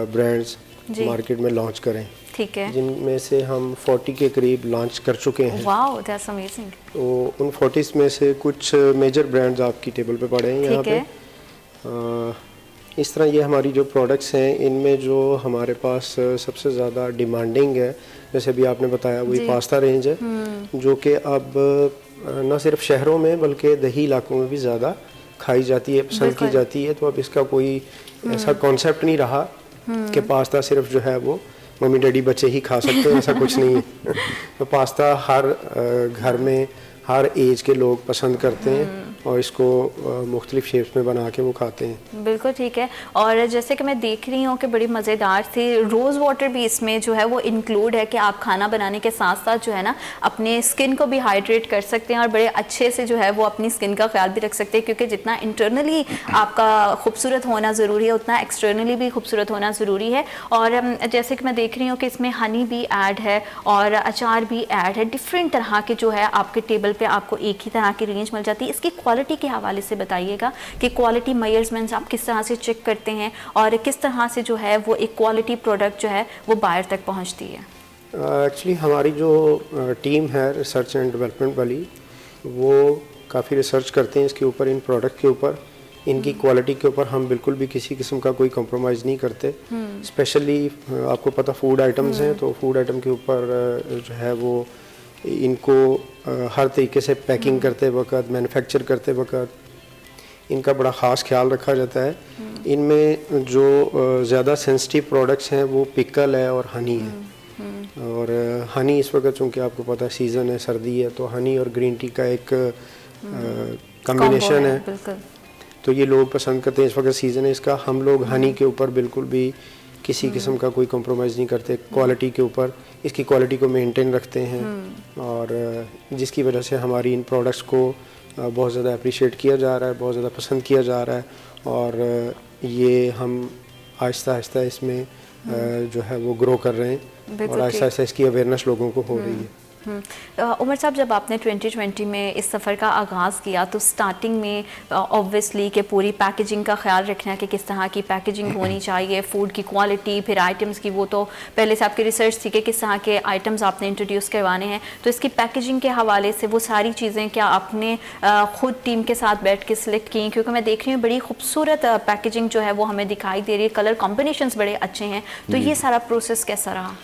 ब्रांड्स मार्केट में लॉन्च करें। ठीक है। जिनमें से हम 40 के करीब लॉन्च कर चुके हैं। Wow, that's amazing. तो उन 40 में से कुछ मेजर ब्रांड्स आपकी टेबल पे पड़े हैं यहाँ पे। इस तरह ये हमारी जो प्रोडक्ट्स हैं इनमें जो हमारे पास सबसे ज़्यादा डिमांडिंग है, जैसे अभी आपने बताया, वही पास्ता रेंज है जो कि अब न सिर्फ शहरों में बल्कि दही इलाकों में भी ज़्यादा खाई जाती है, पसंद की जाती है। तो अब इसका कोई ऐसा कॉन्सेप्ट नहीं रहा कि पास्ता सिर्फ जो है वो मम्मी डैडी बच्चे ही खा सकते हैं, ऐसा कुछ नहीं है। तो पास्ता हर घर में हर एज के लोग पसंद करते हैं और इसको मुख्तलिफ शेप्स में बना के वो खाते हैं। बिल्कुल ठीक है। और जैसे कि मैं देख रही हूँ कि बड़ी मज़ेदार थी, रोज़ वाटर भी इसमें जो है वो इंक्लूड है कि आप खाना बनाने के साथ साथ जो है ना अपने स्किन को भी हाइड्रेट कर सकते हैं और बड़े अच्छे से जो है वो अपनी स्किन का ख्याल भी रख सकते हैं, क्योंकि जितना इंटरनली आपका खूबसूरत होना ज़रूरी है उतना एक्सटर्नली भी खूबसूरत होना ज़रूरी है। और जैसे कि मैं देख रही हूँ कि इसमें हनी भी ऐड है और अचार भी ऐड है, डिफरेंट तरह के जो है आपके टेबल पे आपको एक ही तरह की रेंज मिल जाती है। इसकी क्वालिटी के हवाले से बताइएगा कि क्वालिटी मेजरमेंट्स आप किस तरह से चेक करते हैं और किस तरह से जो है वो एक क्वालिटी प्रोडक्ट जो है वो बायर तक पहुंचती है। एक्चुअली हमारी जो टीम है रिसर्च एंड डेवलपमेंट वाली, वो काफ़ी रिसर्च करते हैं इसके ऊपर, इन प्रोडक्ट के ऊपर, इनकी क्वालिटी के ऊपर हम बिल्कुल भी किसी किस्म का कोई कॉम्प्रोमाइज़ नहीं करते। स्पेशली आपको पता फूड आइटम्स हैं, तो फूड आइटम के ऊपर जो है वो इनको हर तरीके से पैकिंग करते वक्त, मैन्युफैक्चर करते वक्त इनका बड़ा ख़ास ख्याल रखा जाता है। इनमें जो ज़्यादा सेंसिटिव प्रोडक्ट्स हैं वो पिकल है और हनी है। और हनी इस वक्त चूँकि आपको पता है सीज़न है, सर्दी है, तो हनी और ग्रीन टी का एक कॉम्बिनेशन है, तो ये लोग पसंद करते हैं। इस वक्त सीज़न है इसका, हम लोग हनी के ऊपर बिल्कुल भी किसी किस्म का कोई कॉम्प्रोमाइज़ नहीं करते। क्वालिटी के ऊपर इसकी क्वालिटी को मेंटेन रखते हैं और जिसकी वजह से हमारी इन प्रोडक्ट्स को बहुत ज़्यादा अप्रिशिएट किया जा रहा है, बहुत ज़्यादा पसंद किया जा रहा है। और ये हम आहिस्ता आहिस्ता इसमें जो है वो ग्रो कर रहे हैं और आहिस्ता आहिस्ता इसकी अवेयरनेस लोगों को हो रही है। उमर साहब, जब आपने 2020 में इस सफ़र का आगाज़ किया तो स्टार्टिंग में ऑब्वियसली कि पूरी पैकेजिंग का ख्याल रखना कि किस तरह की पैकेजिंग होनी चाहिए, फूड की क्वालिटी, फिर आइटम्स की, वो तो पहले से आपकी रिसर्च थी कि किस तरह के आइटम्स आपने इंट्रोड्यूस करवाने हैं, तो इसकी पैकेजिंग के हवाले से वो सारी चीज़ें क्या आपने ख़ुद टीम के साथ बैठ के सिलेक्ट की? क्योंकि मैं देख रही हूँ बड़ी खूबसूरत पैकेजिंग जो है वो हमें दिखाई दे रही है, कलर कॉम्बिनेशंस बड़े अच्छे हैं, तो ये सारा प्रोसेस कैसा रहा?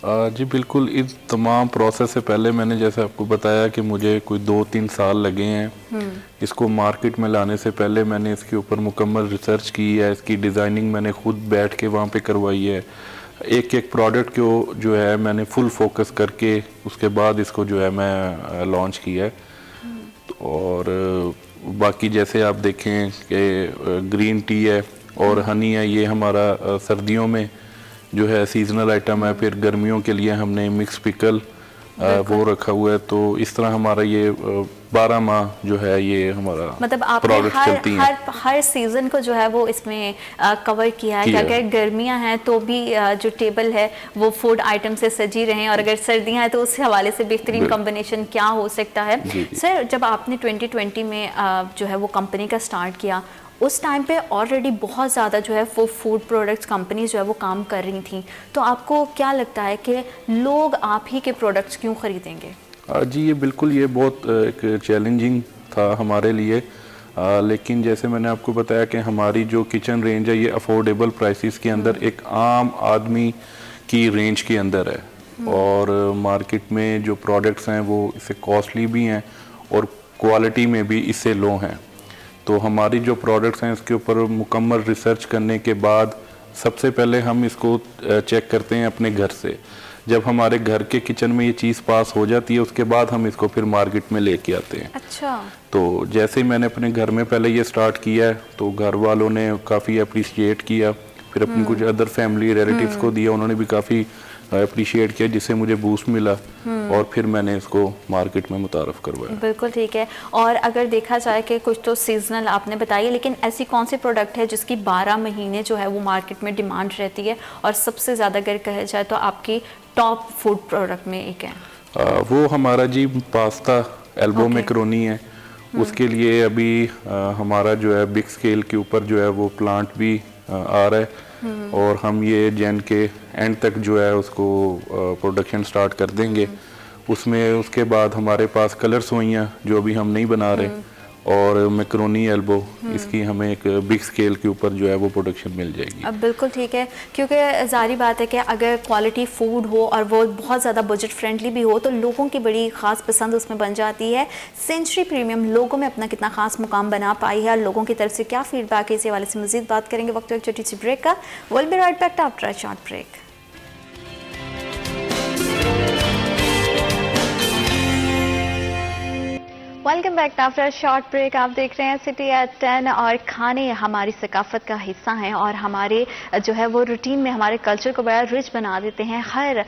जी बिल्कुल, इस तमाम प्रोसेस से पहले मैंने जैसे आपको बताया कि मुझे कोई 2-3 साल लगे हैं इसको मार्केट में लाने से पहले। मैंने इसके ऊपर मुकम्मल रिसर्च की है, इसकी डिज़ाइनिंग मैंने खुद बैठ के वहाँ पे करवाई है, एक एक प्रोडक्ट को जो है मैंने फुल फोकस करके उसके बाद इसको जो है मैं लॉन्च किया है। और बाकी जैसे आप देखें कि ग्रीन टी है और हनी है, ये हमारा सर्दियों में जो है सीजनल आइटम है। फिर गर्मियों के लिए हमने मिक्स पिकल वो रखा हुआ है। तो इस तरह हमारा ये 12 माह जो है ये हमारा मतलब आपने हर सीजन को जो है वो इसमें कवर किया है कि अगर गर्मियां हैं तो भी जो टेबल है वो फूड आइटम से सजी रहे, और अगर सर्दियां हैं तो उस हवाले से बेहतरीन कॉम्बिनेशन क्या हो सकता है। सर, जब आपने 2020 में जो है वो कंपनी का स्टार्ट किया, उस टाइम पे ऑलरेडी बहुत ज़्यादा जो है वो फूड प्रोडक्ट्स कंपनीज जो है वो काम कर रही थी, तो आपको क्या लगता है कि लोग आप ही के प्रोडक्ट्स क्यों ख़रीदेंगे? जी ये बिल्कुल, ये बहुत एक चैलेंजिंग था हमारे लिए, लेकिन जैसे मैंने आपको बताया कि हमारी जो किचन रेंज है ये अफोर्डेबल प्राइसेस के अंदर एक आम आदमी की रेंज के अंदर है। और मार्केट में जो प्रोडक्ट्स हैं वो इससे कॉस्टली भी हैं और क्वालिटी में भी इससे लो हैं। तो हमारी जो प्रोडक्ट्स हैं इसके ऊपर मुकम्मल रिसर्च करने के बाद सबसे पहले हम इसको चेक करते हैं अपने घर से। जब हमारे घर के किचन में ये चीज़ पास हो जाती है उसके बाद हम इसको फिर मार्केट में लेके आते हैं। अच्छा। तो जैसे ही मैंने अपने घर में पहले ये स्टार्ट किया है तो घर वालों ने काफ़ी अप्रिशिएट किया, फिर अपनी कुछ अदर फैमिली रिलेटिव्स को दिया, उन्होंने भी काफ़ी अप्रिशिएट किया, जिससे मुझे बूस्ट मिला और फिर मैंने इसको मार्केट में मुतारफ़ करवाया। बिल्कुल ठीक है। और अगर देखा जाए कि कुछ तो सीजनल आपने बताई, लेकिन ऐसी कौन सी प्रोडक्ट है जिसकी 12 महीने जो है वो मार्केट में डिमांड रहती है और सबसे ज़्यादा अगर कहा जाए तो आपकी टॉप फूड प्रोडक्ट में एक है? वो हमारा जी पास्ता एल्बो मैकरोनी है। उसके लिए अभी हमारा जो है बिग स्केल के ऊपर जो है वो प्लांट भी आ रहा है और हम ये जैन के एंड तक जो है उसको प्रोडक्शन स्टार्ट कर देंगे। उसमें उसके बाद हमारे पास कलर सोइयाँ जो अभी हम नहीं बना रहे और मैकरोनी एल्बो, इसकी हमें एक बिग स्केल के ऊपर जो है वो प्रोडक्शन मिल जाएगी। अब बिल्कुल ठीक है, क्योंकि ज़ाहिर बात है कि अगर क्वालिटी फूड हो और वो बहुत ज़्यादा बजट फ्रेंडली भी हो तो लोगों की बड़ी ख़ास पसंद उसमें बन जाती है। सेंचुरी प्रीमियम लोगों में अपना कितना ख़ास मुकाम बना पाई है और लोगों की तरफ से क्या फीडबैक है, इस हवाले से मज़ीद बात करेंगे। वक्त एक छोटी सी ब्रेक का। Will be right back after a short break. Welcome back after short break. आप देख रहे हैं सिटी एट 10 और खाने हमारी सकाफत का हिस्सा हैं और हमारे जो है वो रूटीन में हमारे कल्चर को बड़ा रिच बना देते हैं। हर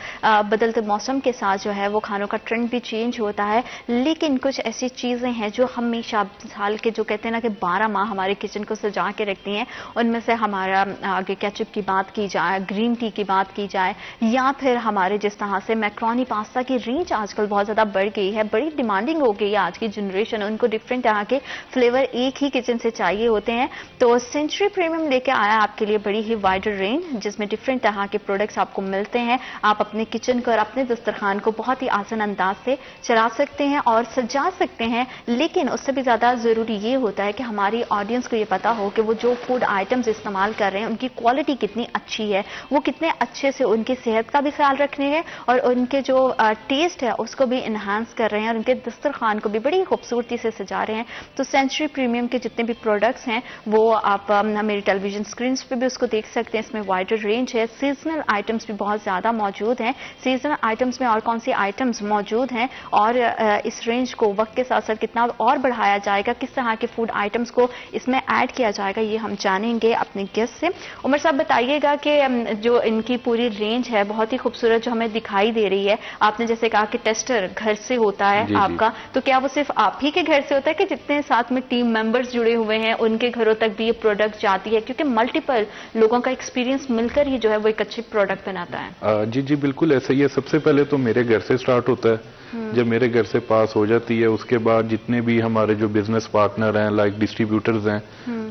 बदलते मौसम के साथ जो है वो खानों का ट्रेंड भी चेंज होता है, लेकिन कुछ ऐसी चीज़ें हैं जो हमेशा साल के जो कहते हैं ना कि 12 माह हमारे किचन को सजा के रखती हैं। उनमें से हमारा आगे केचप की बात की जाए, ग्रीन टी की बात की जाए, या फिर हमारे जिस तरह से मैक्रोनी पास्ता की रेंज आजकल बहुत ज़्यादा बढ़ गई है, बड़ी डिमांडिंग हो गई है आज की जनरेशन। उनको डिफरेंट तरह के फ्लेवर एक ही किचन से चाहिए होते हैं, तो सेंचुरी प्रीमियम लेके आया आपके लिए बड़ी ही वाइडर रेंज जिसमें डिफरेंट तरह के प्रोडक्ट्स आपको मिलते हैं। आप अपने किचन को और अपने दस्तरखान को बहुत ही आसान अंदाज से चला सकते हैं और सजा सकते हैं, लेकिन उससे भी ज़्यादा ज़रूरी ये होता है कि हमारी ऑडियंस को ये पता हो कि वो जो फूड आइटम्स इस्तेमाल कर रहे हैं उनकी क्वालिटी कितनी अच्छी है, वो कितने अच्छे से उनकी सेहत का भी ख्याल रख रहे हैं और उनके जो टेस्ट है उसको भी इन्हांस कर रहे हैं और उनके दस्तरखान को भी बड़ी खूबसूरती से सजा रहे हैं। तो सेंचुरी प्रीमियम के जितने भी प्रोडक्ट्स हैं वो आप मेरी टेलीविजन स्क्रीन पे भी उसको देख सकते हैं। इसमें वाइडर रेंज है, सीजनल आइटम्स भी बहुत ज़्यादा मौजूद हैं। सीजनल आइटम्स में और कौन सी आइटम्स मौजूद हैं और इस रेंज को वक्त के साथ साथ कितना और बढ़ाया जाएगा, किस तरह के फूड आइटम्स को इसमें ऐड किया जाएगा, ये हम जानेंगे अपने गेस्ट से। उमर साहब बताइएगा कि जो इनकी पूरी रेंज है बहुत ही खूबसूरत जो हमें दिखाई दे रही है। आपने जैसे कहा कि टेस्टर घर से होता है आपका, तो क्या वो सिर्फ आप ही के घर से होता है कि जितने साथ में टीम मेंबर्स जुड़े हुए हैं उनके घरों तक भी ये प्रोडक्ट जाती है? क्योंकि मल्टीपल लोगों का एक्सपीरियंस मिलकर ही जो है वो एक अच्छी प्रोडक्ट बनाता है। जी जी बिल्कुल ऐसा ही है। सबसे पहले तो मेरे घर से स्टार्ट होता है। जब मेरे घर से पास हो जाती है उसके बाद जितने भी हमारे जो बिजनेस पार्टनर हैं, लाइक डिस्ट्रीब्यूटर्स हैं,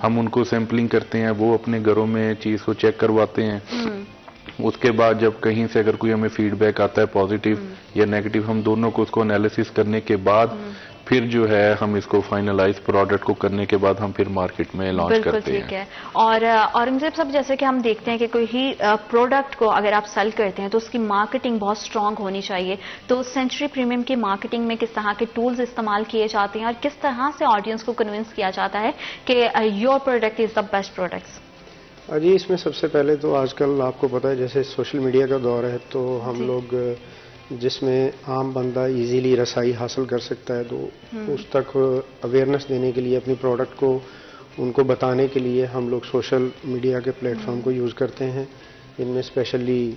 हम उनको सैंपलिंग करते हैं, वो अपने घरों में चीज को चेक करवाते हैं। उसके बाद जब कहीं से अगर कोई हमें फीडबैक आता है पॉजिटिव या नेगेटिव, हम दोनों को उसको एनालिसिस करने के बाद फिर जो है हम इसको फाइनलाइज प्रोडक्ट को करने के बाद हम फिर मार्केट में लॉन्च करते हैं। ठीक है। और औरंगजेब साहब जैसे कि हम देखते हैं कि कोई ही प्रोडक्ट को अगर आप सेल करते हैं तो उसकी मार्केटिंग बहुत स्ट्रांग होनी चाहिए। तो सेंचुरी प्रीमियम की मार्केटिंग में किस तरह के टूल्स इस्तेमाल किए जाते हैं और किस तरह से ऑडियंस को कन्विंस किया जाता है कि your product is the best products? जी, इसमें सबसे पहले तो आजकल आपको पता है जैसे सोशल मीडिया का दौर है, तो हम लोग जिसमें आम बंदा इजीली रसाई हासिल कर सकता है, तो उस तक अवेयरनेस देने के लिए अपनी प्रोडक्ट को उनको बताने के लिए हम लोग सोशल मीडिया के प्लेटफॉर्म को यूज़ करते हैं। इनमें स्पेशली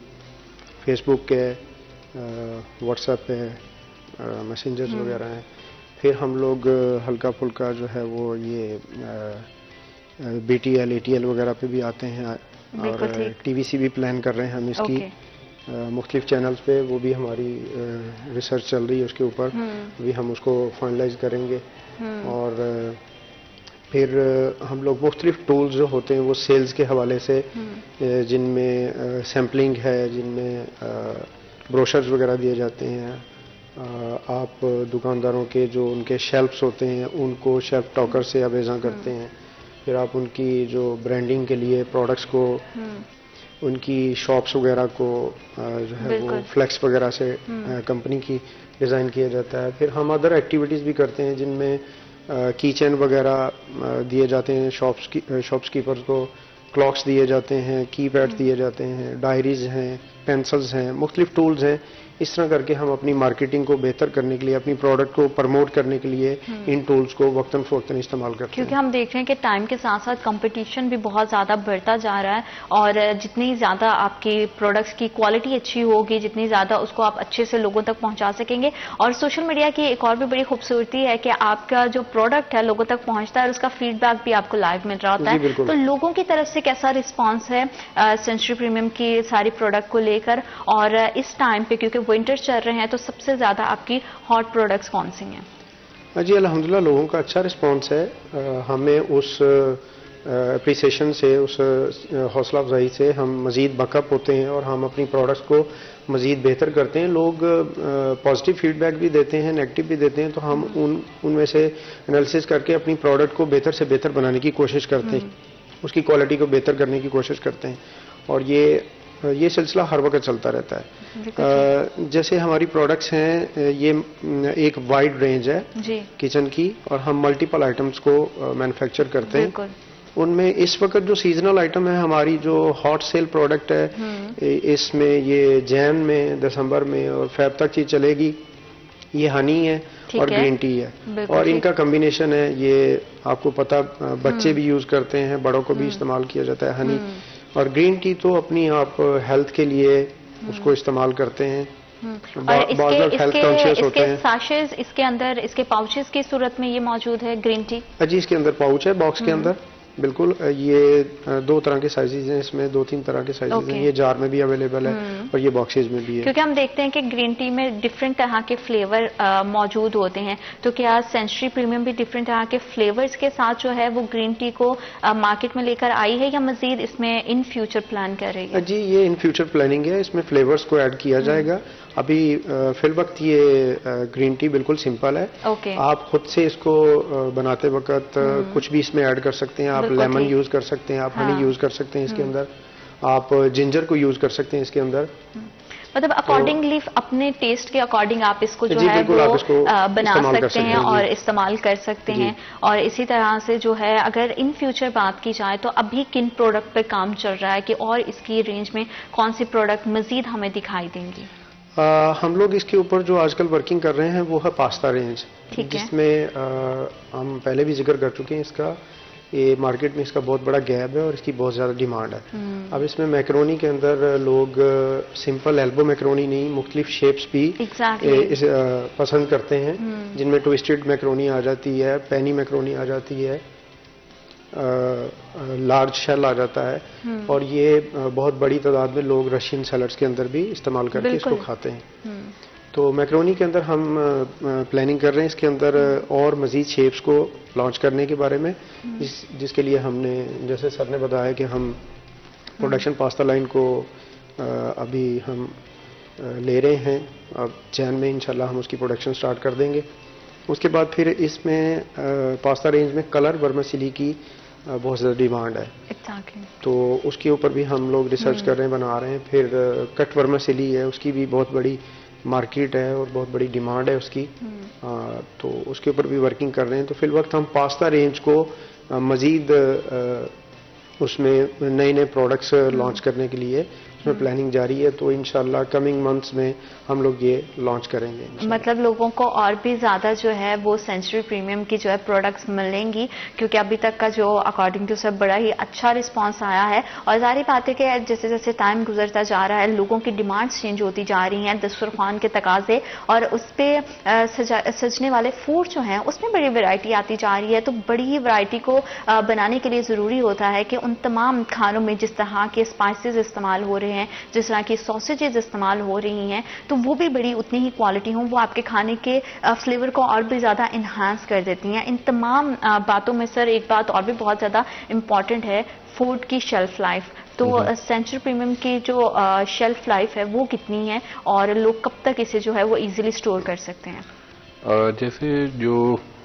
फेसबुक है, व्हाट्सएप है, मैसेंजर्स वगैरह हैं। फिर हम लोग हल्का फुल्का जो है वो ये BTL ATL वगैरह पे भी आते हैं और TVC भी प्लान कर रहे हैं हम इसकी मुख्तलिफ चैनल्स पे, वो भी हमारी रिसर्च चल रही है उसके ऊपर, भी हम उसको फाइनलाइज करेंगे। और फिर हम लोग मुख्तलिफ टूल्स जो होते हैं वो सेल्स के हवाले से, जिनमें सैम्पलिंग है, जिनमें ब्रोशर्स वगैरह दिए जाते हैं। आप दुकानदारों के जो उनके शेल्फ्स होते हैं उनको शेल्फ टॉकर से अवेजा करते हैं। फिर आप उनकी जो ब्रांडिंग के लिए प्रोडक्ट्स को, उनकी शॉप्स वगैरह को जो है वो फ्लेक्स वगैरह से कंपनी की डिज़ाइन किया जाता है। फिर हम अदर एक्टिविटीज़ भी करते हैं जिनमें कीचेन वगैरह दिए जाते हैं शॉप्सकीपर्स को, क्लॉक्स दिए जाते हैं, कीपैड्स दिए जाते हैं, डायरीज हैं, पेंसिल्स हैं, मुख्तलिफ टूल्स हैं। इस तरह करके हम अपनी मार्केटिंग को बेहतर करने के लिए, अपनी प्रोडक्ट को प्रमोट करने के लिए इन टूल्स को वक्तन फवक्तन इस्तेमाल करते हैं। क्योंकि हम देख रहे हैं कि टाइम के साथ साथ कंपटीशन भी बहुत ज़्यादा बढ़ता जा रहा है और जितनी ज़्यादा आपकी प्रोडक्ट्स की क्वालिटी अच्छी होगी, जितनी ज़्यादा उसको आप अच्छे से लोगों तक पहुंचा सकेंगे। और सोशल मीडिया की एक और भी बड़ी खूबसूरती है कि आपका जो प्रोडक्ट है लोगों तक पहुंचता है और उसका फीडबैक भी आपको लाइव मिल रहा होता है। तो लोगों की तरफ से कैसा रिस्पॉन्स है सेंचुरी प्रीमियम की सारी प्रोडक्ट को लेकर? और इस टाइम पे क्योंकि विंटर चल रहे हैं तो सबसे ज्यादा आपकी हॉट प्रोडक्ट्स कौन सी हैं? जी अल्हम्दुलिल्लाह लोगों का अच्छा रिस्पांस है। हमें उस अप्रिसिएशन से, उस हौसला अफजाई से हम मज़ीद बकअप होते हैं और हम अपनी प्रोडक्ट्स को मज़ीद बेहतर करते हैं। लोग पॉजिटिव फीडबैक भी देते हैं, नेगेटिव भी देते हैं, तो हम उनमें से एनालिसिस करके अपनी प्रोडक्ट को बेहतर से बेहतर बनाने की कोशिश करते हैं, उसकी क्वालिटी को बेहतर करने की कोशिश करते हैं। और ये सिलसिला हर वक्त चलता रहता है। जैसे हमारी प्रोडक्ट्स हैं, ये एक वाइड रेंज है किचन की और हम मल्टीपल आइटम्स को मैन्युफैक्चर करते हैं। उनमें इस वक्त जो सीजनल आइटम है, हमारी जो हॉट सेल प्रोडक्ट है, इसमें ये जैन में, दिसंबर में और फेब तक चीज चलेगी। ये हनी है ठीक और है। ग्रीन टी है बिल्कुल और ठीक। इनका कॉम्बिनेशन है। ये आपको पता बच्चे भी यूज करते हैं, बड़ों को भी इस्तेमाल किया जाता है हनी। और ग्रीन टी तो अपनी आप हेल्थ के लिए उसको इस्तेमाल करते हैं। और बहुत लोग हेल्थ कॉन्शियस होते हैं। साशेज इसके अंदर, इसके पाउचेस की सूरत में ये मौजूद है ग्रीन टी। जी, इसके अंदर पाउच है बॉक्स के अंदर। बिल्कुल, ये 2 तरह के साइजेज हैं इसमें, 2-3 तरह के साइजेज Okay. हैं। ये जार में भी अवेलेबल है और ये बॉक्सेज में भी है। क्योंकि हम देखते हैं कि ग्रीन टी में डिफरेंट तरह के फ्लेवर मौजूद होते हैं, तो क्या सेंचुरी प्रीमियम भी डिफरेंट तरह के फ्लेवर्स के साथ जो है वो ग्रीन टी को मार्केट में लेकर आई है, या मजीद इसमें इन फ्यूचर प्लान कर रही है? जी, ये इन फ्यूचर प्लानिंग है। इसमें फ्लेवर्स को ऐड किया जाएगा। अभी फिल वक्त ये ग्रीन टी बिल्कुल सिंपल है। ओके। आप खुद से इसको बनाते वक्त कुछ भी इसमें ऐड कर सकते हैं। आप बिल्कुल लेमन ठीक। यूज कर सकते हैं, आप हनी यूज कर सकते हैं इसके अंदर, आप जिंजर को यूज कर सकते हैं इसके अंदर। मतलब अकॉर्डिंगली अपने टेस्ट के अकॉर्डिंग आप इसको जो जी, है बिल्कुल, आप वो इसको बना इस्तेमाल कर सकते सकते हैं हैं, जी। और इस्तेमाल कर सकते जी। हैं। और इसी तरह से जो है अगर इन फ्यूचर बात की जाए तो अभी किन प्रोडक्ट पे काम चल रहा है, कि और इसकी रेंज में कौन सी प्रोडक्ट मजीद हमें दिखाई देंगी? हम लोग इसके ऊपर जो आजकल वर्किंग कर रहे हैं वो है पास्ता रेंज, ठीक है। जिसमें हम पहले भी जिक्र कर चुके हैं इसका। ये मार्केट में इसका बहुत बड़ा गैप है और इसकी बहुत ज़्यादा डिमांड है। अब इसमें मैक्रोनी के अंदर लोग सिंपल एल्बो मैक्रोनी नहीं, मुख्तलिफ शेप्स भी Exactly. पसंद करते हैं, जिनमें ट्विस्टेड मैक्रोनी आ जाती है, पैनी मैक्रोनी आ जाती है, लार्ज शेल आ जाता है। और ये बहुत बड़ी तादाद में लोग रशियन सैलड्स के अंदर भी इस्तेमाल करके इसको बिल्कुल। खाते हैं। तो मैक्रोनी के अंदर हम प्लानिंग कर रहे हैं इसके अंदर और मजीद शेप्स को लॉन्च करने के बारे में, जिसके लिए हमने, जैसे सर ने बताया कि हम प्रोडक्शन पास्ता लाइन को अभी हम ले रहे हैं। अब जैन में इंशाल्लाह हम उसकी प्रोडक्शन स्टार्ट कर देंगे। उसके बाद फिर इसमें पास्ता रेंज में कलर वर्मिसेली की बहुत ज़्यादा डिमांड है। Exactly. तो उसके ऊपर भी हम लोग रिसर्च कर रहे हैं, बना रहे हैं। फिर कट वर्मिसेली है, उसकी भी बहुत बड़ी मार्केट है और बहुत बड़ी डिमांड है उसकी। तो उसके ऊपर भी वर्किंग कर रहे हैं। तो फिल वक्त हम पास्ता रेंज को मज़ीद उसमें नए नए प्रोडक्ट्स लॉन्च करने के लिए उसमें प्लानिंग जारी है। तो इंशाल्लाह कमिंग मंथ्स में हम लोग ये लॉन्च करेंगे इंशाल्लाह। मतलब लोगों को और भी ज्यादा जो है वो सेंचुरी प्रीमियम की जो है प्रोडक्ट्स मिलेंगी, क्योंकि अभी तक का जो अकॉर्डिंग टू सब बड़ा ही अच्छा रिस्पांस आया है। और जाहिर बात है कि जैसे जैसे टाइम गुजरता जा रहा है लोगों की डिमांड्स चेंज होती जा रही हैं, दस्तरखान के तकाजे और उस पर सजने वाले फूड जो हैं उसमें बड़ी वैरायटी आती जा रही है। तो बड़ी ही वैरायटी को बनाने के लिए ज़रूरी होता है कि उन तमाम खानों में जिस तरह के स्पाइसेस इस्तेमाल हो रहे हैं, जिस तरह की सॉसेजेस इस्तेमाल हो रही हैं, तो वो भी बड़ी उतनी ही क्वालिटी हों, वो आपके खाने के फ्लेवर को और भी ज़्यादा इन्हांस कर देती हैं। इन तमाम बातों में सर एक बात और भी बहुत ज़्यादा इम्पॉर्टेंट है, फूड की शेल्फ लाइफ। तो सेंचुरी प्रीमियम की जो शेल्फ लाइफ है वो कितनी है और लोग कब तक इसे जो है वो इजीली स्टोर कर सकते हैं? जैसे जो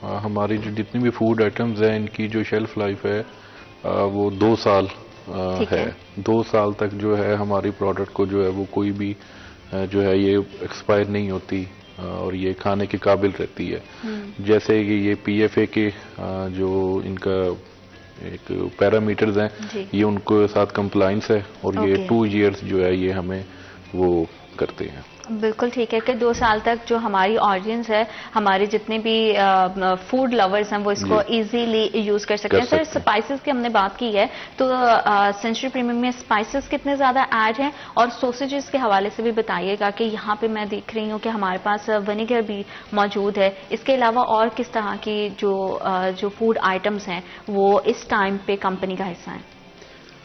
हमारी जो जितनी भी फूड आइटम्स हैं इनकी जो शेल्फ लाइफ है वो 2 साल है। 2 साल तक जो है हमारी प्रोडक्ट को जो है वो कोई भी जो है ये एक्सपायर नहीं होती और ये खाने के काबिल रहती है। जैसे कि ये PFA के जो इनका एक पैरामीटर्स हैं ये उनको साथ कंप्लाइंस है और ये 2 इयर्स जो है ये हमें वो करते हैं। बिल्कुल ठीक है कि 2 साल तक जो हमारी ऑडियंस है, हमारे जितने भी फूड लवर्स हैं वो इसको इजीली यूज कर सकते हैं। सर स्पाइसेस की हमने बात की है, तो सेंचुरी प्रीमियम में स्पाइसेस कितने ज्यादा ऐड हैं और सॉसेजेस के हवाले से भी बताइएगा कि यहाँ पे मैं देख रही हूँ कि हमारे पास विनेगर भी मौजूद है। इसके अलावा और किस तरह की जो फूड आइटम्स हैं वो इस टाइम पे कंपनी का हिस्सा है?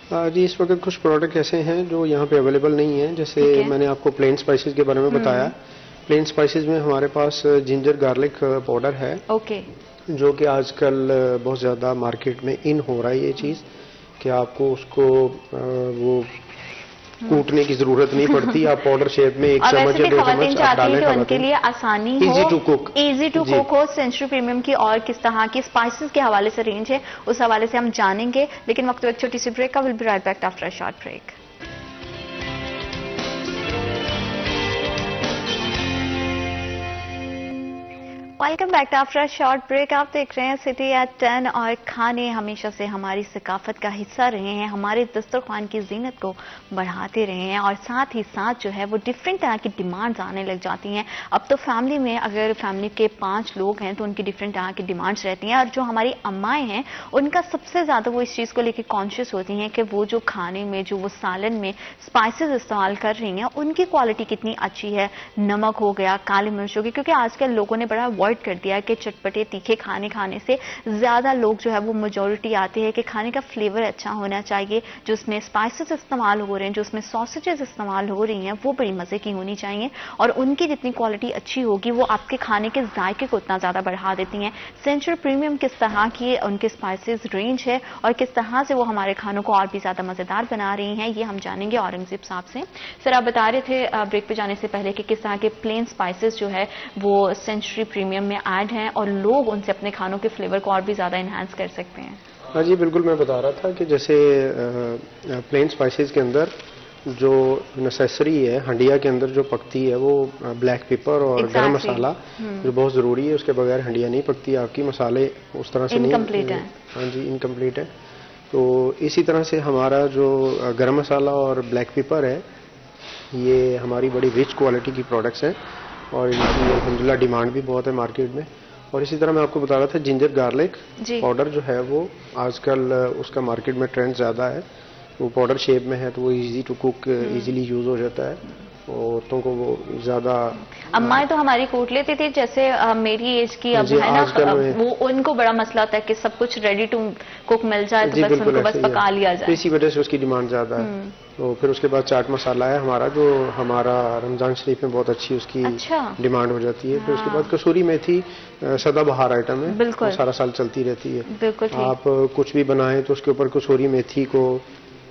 जी, इस वक्त कुछ प्रोडक्ट ऐसे हैं जो यहाँ पे अवेलेबल नहीं हैं। जैसे मैंने आपको प्लेन स्पाइसेस के बारे में बताया। प्लेन स्पाइसेस में हमारे पास जिंजर गार्लिक पाउडर है, जो कि आजकल बहुत ज़्यादा मार्केट में इन हो रहा है ये चीज़, कि आपको उसको वो कूटने की जरूरत नहीं पड़ती। आप पाउडर शेप में 1 चम्मच या 2 चम्मच आप डालें, तो उनके लिए आसानी हो, इजी टू कुक हो सेंचुरी प्रीमियम की। और किस तरह की स्पाइसेस के हवाले से रेंज है उस हवाले से हम जानेंगे, लेकिन वक्त एक छोटी सी ब्रेक का। Will be right back after a short break. Welcome back after a short break. आप देख रहे हैं सिटी एट 10 और खाने हमेशा से हमारी सकाफत का हिस्सा रहे हैं, हमारे दस्तरखान की जीनत को बढ़ाते रहे हैं और साथ ही साथ जो है वो डिफरेंट तरह की डिमांड्स आने लग जाती हैं। अब तो फैमिली में अगर फैमिली के 5 लोग हैं तो उनकी डिफरेंट तरह की डिमांड्स रहती हैं और जो हमारी अम्माएं हैं उनका सबसे ज़्यादा वो इस चीज़ को लेकर कॉन्शियस होती हैं कि वो जो खाने में जो वो सालन में स्पाइसेस इस्तेमाल कर रही हैं उनकी क्वालिटी कितनी अच्छी है, नमक हो गया, काली मिर्च हो गई, क्योंकि आजकल लोगों ने बड़ा अवॉइड कर दिया है कि चटपटे तीखे खाने से ज्यादा लोग जो है वो मेजोरिटी आते हैं कि खाने का फ्लेवर अच्छा होना चाहिए, जो उसमें स्पाइसेस इस्तेमाल हो रहे हैं, जो उसमें सॉसेजेस इस्तेमाल हो रही हैं वो बड़ी मजे की होनी चाहिए और उनकी जितनी क्वालिटी अच्छी होगी वो आपके खाने के जायके को उतना ज्यादा बढ़ा देती हैं। सेंचुरी प्रीमियम किस तरह की उनके स्पाइसेस रेंज है और किस तरह से वो हमारे खानों को और भी ज्यादा मजेदार बना रही हैं ये हम जानेंगे औरंगजेब साहब से। सर आप बता रहे थे ब्रेक पे जाने से पहले कि किस तरह के प्लेन स्पाइसेस जो है वो सेंचुरी प्रीमियम में ऐड हैं और लोग उनसे अपने खानों के फ्लेवर को और भी ज़्यादा इन्हांस कर सकते हैं। हाँ जी बिल्कुल, मैं बता रहा था कि जैसे प्लेन स्पाइसेस के अंदर जो नेसेसरी है, हंडिया के अंदर जो पकती है वो ब्लैक पेपर और गरम मसाला जो बहुत ज़रूरी है, उसके बगैर हंडिया नहीं पकती आपकी। मसाले उस तरह से नहीं, हाँ जी इनकम्प्लीट है। तो इसी तरह से हमारा जो गरम मसाला और ब्लैक पेपर है ये हमारी बड़ी रिच क्वालिटी की प्रोडक्ट्स हैं और इनकी अल्हम्दुलिल्लाह डिमांड भी बहुत है मार्केट में। और इसी तरह मैं आपको बता रहा था जिंजर गार्लिक पाउडर जो है वो आजकल उसका मार्केट में ट्रेंड ज़्यादा है। वो पाउडर शेप में है तो वो easy to cook, easily use हो जाता है। औरतों को वो ज़्यादा, अम्माएं तो हमारी कूट लेती थी, जैसे मेरी एज की अब है ना, वो उनको बड़ा मसला होता है कि सब कुछ रेडी टू कुक मिल जाए तो बस उनको बस पका लिया जाए, इसी वजह से उसकी डिमांड ज़्यादा है। तो फिर उसके बाद चाट मसाला है हमारा, जो हमारा रमजान शरीफ में बहुत अच्छी उसकी डिमांड हो जाती है। फिर उसके बाद कसूरी मेथी सदाबहार आइटम है, बिल्कुल सारा साल चलती रहती है। बिल्कुल आप कुछ भी बनाएं तो उसके ऊपर कसूरी मेथी को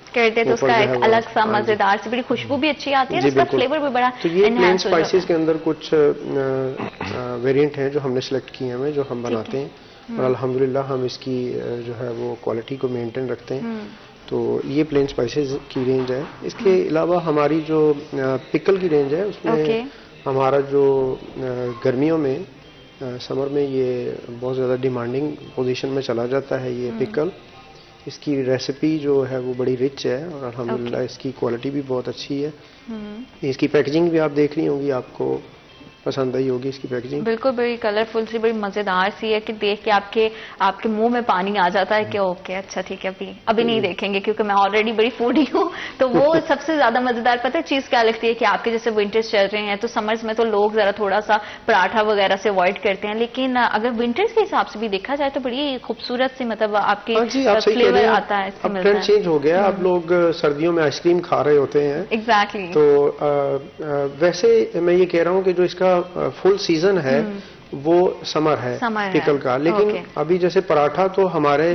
करते तो उसका एक अलग सा मजेदार सी बड़ी खुशबू भी अच्छी आती है, उसका फ्लेवर भी बड़ा। तो ये प्लेन स्पाइसेस के अंदर कुछ वेरिएंट हैं जो हमने सिलेक्ट किए हैं, जो हम बनाते हैं और अल्हम्दुलिल्लाह हम इसकी जो है वो क्वालिटी को मेंटेन रखते हैं। तो ये प्लेन स्पाइसेस की रेंज है। इसके अलावा हमारी जो पिकल की रेंज है उसमें हमारा जो गर्मियों में समर में ये बहुत ज़्यादा डिमांडिंग पोजीशन में चला जाता है ये पिकल। इसकी रेसिपी जो है वो बड़ी रिच है और अल्हम्दुलिल्लाह इसकी क्वालिटी भी बहुत अच्छी है। इसकी पैकेजिंग भी आप देख रही होंगी, आपको पसंद आई होगी इसकी पैकेजिंग। बिल्कुल बड़ी कलरफुल सी, बड़ी मजेदार सी है कि देख के आपके मुंह में पानी आ जाता है कि ओके अच्छा ठीक है अभी नहीं देखेंगे क्योंकि मैं ऑलरेडी बड़ी फूडी हूँ। तो वो सबसे ज्यादा मजेदार पता है चीज क्या लगती है कि आपके जैसे विंटर्स चल रहे हैं तो समर्स में तो लोग जरा थोड़ा सा पराठा वगैरह से अवॉइड करते हैं, लेकिन अगर विंटर्स के हिसाब से भी देखा जाए तो बड़ी खूबसूरत सी मतलब आपके फ्लेवर आता है। अब ट्रेंड चेंज हो गया, अब लोग सर्दियों में आइसक्रीम खा रहे होते हैं। एग्जैक्टली। तो वैसे मैं ये कह रहा हूँ कि जो इसका फुल सीजन है वो समर है पिकल का, लेकिन अभी जैसे पराठा तो हमारे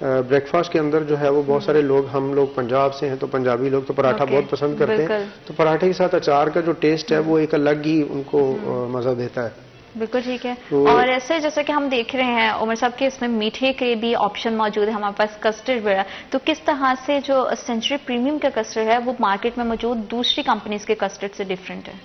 ब्रेकफास्ट के अंदर जो है वो बहुत सारे लोग, हम लोग पंजाब से हैं तो पंजाबी लोग तो पराठा बहुत पसंद करते हैं। तो पराठे के साथ अचार का जो टेस्ट है वो एक अलग ही उनको मजा देता है। बिल्कुल ठीक है। और ऐसे जैसे कि हम देख रहे हैं उमर साहब के इसमें मीठे के भी ऑप्शन मौजूद है, हमारे पास कस्टर्ड भी है। तो किस तरह से जो सेंचुरी प्रीमियम का कस्टर्ड है वो मार्केट में मौजूद दूसरी कंपनीज के कस्टर्ड से डिफरेंट है?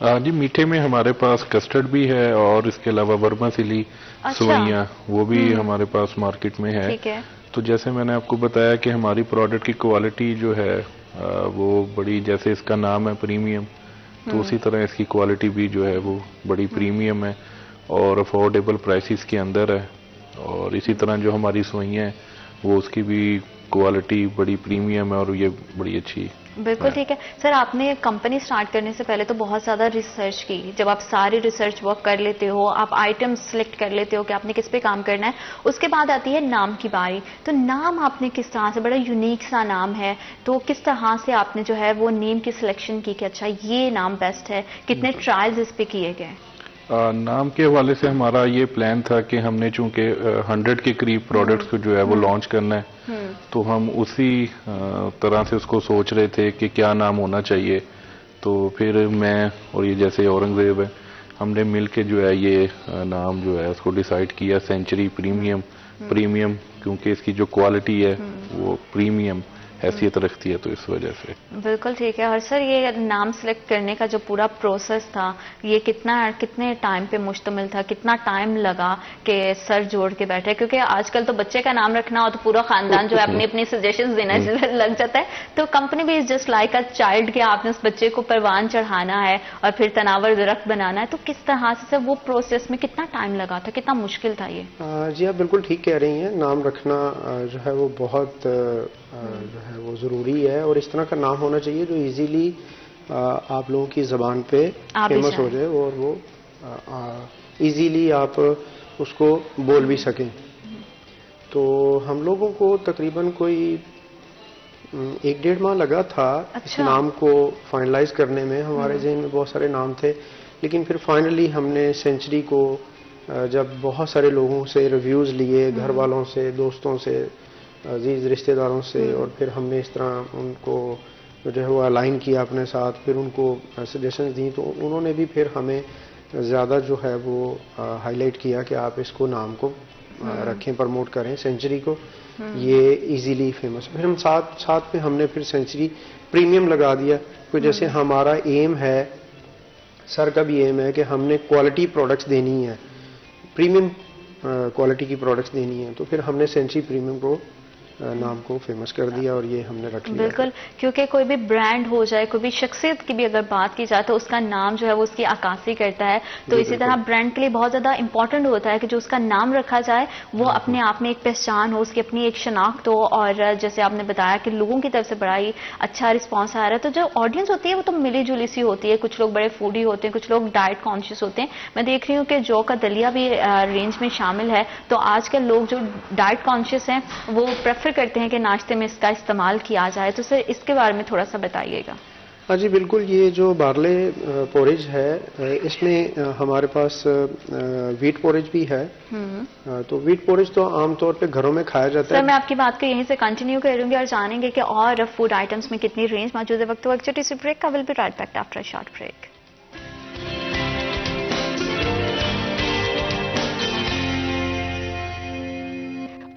जी मीठे में हमारे पास कस्टर्ड भी है और इसके अलावा वर्मासिली सवैयां वो भी हमारे पास मार्केट में है। ठीक है। तो जैसे मैंने आपको बताया कि हमारी प्रोडक्ट की क्वालिटी जो है वो बड़ी, जैसे इसका नाम है प्रीमियम, तो उसी तरह इसकी क्वालिटी भी जो है वो बड़ी प्रीमियम है और अफोर्डेबल प्राइसेस के अंदर है। और इसी तरह जो हमारी सवैयां हैं वो उसकी भी क्वालिटी बड़ी प्रीमियम है और ये बड़ी अच्छी है। बिल्कुल ठीक है। सर आपने कंपनी स्टार्ट करने से पहले तो बहुत ज़्यादा रिसर्च की, जब आप सारी रिसर्च वर्क कर लेते हो, आप आइटम सिलेक्ट कर लेते हो कि आपने किस पे काम करना है, उसके बाद आती है नाम की बारी। तो नाम आपने किस तरह से, बड़ा यूनिक सा नाम है, तो किस तरह से आपने जो है वो नेम की सिलेक्शन की कि अच्छा ये नाम बेस्ट है, कितने ट्रायल्स इस पे किए गए? नाम के हवाले से हमारा ये प्लान था कि हमने चूंकि 100 के करीब प्रोडक्ट्स को जो है वो लॉन्च करना है, तो हम उसी तरह से उसको सोच रहे थे कि क्या नाम होना चाहिए। तो फिर मैं और ये जैसे औरंगजेब है, हमने मिल के जो है ये नाम जो है उसको डिसाइड किया सेंचुरी प्रीमियम। प्रीमियम क्योंकि इसकी जो क्वालिटी है वो प्रीमियम हैसियत रखती है, तो इस वजह से। बिल्कुल ठीक है। और सर ये नाम सेलेक्ट करने का जो पूरा प्रोसेस था, ये कितने टाइम पे मुश्तमिल था, कितना टाइम लगा कि सर जोड़ के बैठे? क्योंकि आजकल तो बच्चे का नाम रखना हो तो पूरा खानदान जो है अपनी अपनी सजेशंस देने लग जाता है। तो कंपनी भी is just like a child के आपने उस बच्चे को परवान चढ़ाना है और फिर तनावर दरख्त बनाना है। तो किस तरह से वो प्रोसेस में कितना टाइम लगा था, कितना मुश्किल था ये? जी आप बिल्कुल ठीक कह रही हैं। नाम रखना जो है वो बहुत जो है वो ज़रूरी है, और इस तरह का नाम होना चाहिए जो इजीली आप लोगों की ज़बान पे फेमस हो जाए और वो इजीली आप उसको बोल भी सकें। तो हम लोगों को तकरीबन कोई 1-1.5 माह लगा था इस नाम को फाइनलाइज करने में। हमारे ज़हन में बहुत सारे नाम थे, लेकिन फिर फाइनली हमने सेंचुरी को जब बहुत सारे लोगों से रिव्यूज़ लिए, घर वालों से, दोस्तों से, अजीज रिश्तेदारों से, और फिर हमने इस तरह उनको जो है वो अलाइन किया अपने साथ, फिर उनको सजेशंस दी, तो उन्होंने भी फिर हमें ज़्यादा जो है वो हाईलाइट किया कि आप इसको नाम को रखें, प्रमोट करें सेंचुरी को, ये इजीली फेमस। फिर हम साथ में हमने फिर सेंचुरी प्रीमियम लगा दिया। तो जैसे हमारा एम है, सर का भी एम है कि हमने क्वालिटी प्रोडक्ट्स देनी है, प्रीमियम क्वालिटी की प्रोडक्ट्स देनी है, तो फिर हमने सेंचुरी प्रीमियम को नाम को फेमस कर दिया और ये हमने रख लिया। बिल्कुल, क्योंकि कोई भी ब्रांड हो जाए, कोई भी शख्सियत की भी अगर बात की जाए तो उसका नाम जो है वो उसकी अक्कासी करता है। तो इसी तरह ब्रांड के लिए बहुत ज़्यादा इंपॉर्टेंट होता है कि जो उसका नाम रखा जाए वो अपने आप में एक पहचान हो, उसकी अपनी एक शनाख्त हो। और जैसे आपने बताया कि लोगों की तरफ से बड़ा ही अच्छा रिस्पॉन्स आ रहा है, तो जो ऑडियंस होती है वो तो मिली जुली सी होती है। कुछ लोग बड़े फूडी होते हैं, कुछ लोग डाइट कॉन्शियस होते हैं। मैं देख रही हूँ कि जौ का दलिया भी रेंज में शामिल है। तो आजकल लोग जो डाइट कॉन्शियस हैं वो प्रेफर करते हैं कि नाश्ते में इसका इस्तेमाल किया जाए। तो सर इसके बारे में थोड़ा सा बताइएगा। हाँ जी बिल्कुल। ये जो बार्ले पोरेज है, इसमें हमारे पास वीट पोरेज भी है। तो वीट पोरेज तो आमतौर पे घरों में खाया जाता है। सर मैं आपकी बात को यहीं से कंटिन्यू करूंगी और जानेंगे कि और फूड आइटम्स में कितनी रेंज मौजूद है। वक्त एक छोटी सी ब्रेक का, will be right back after a short break.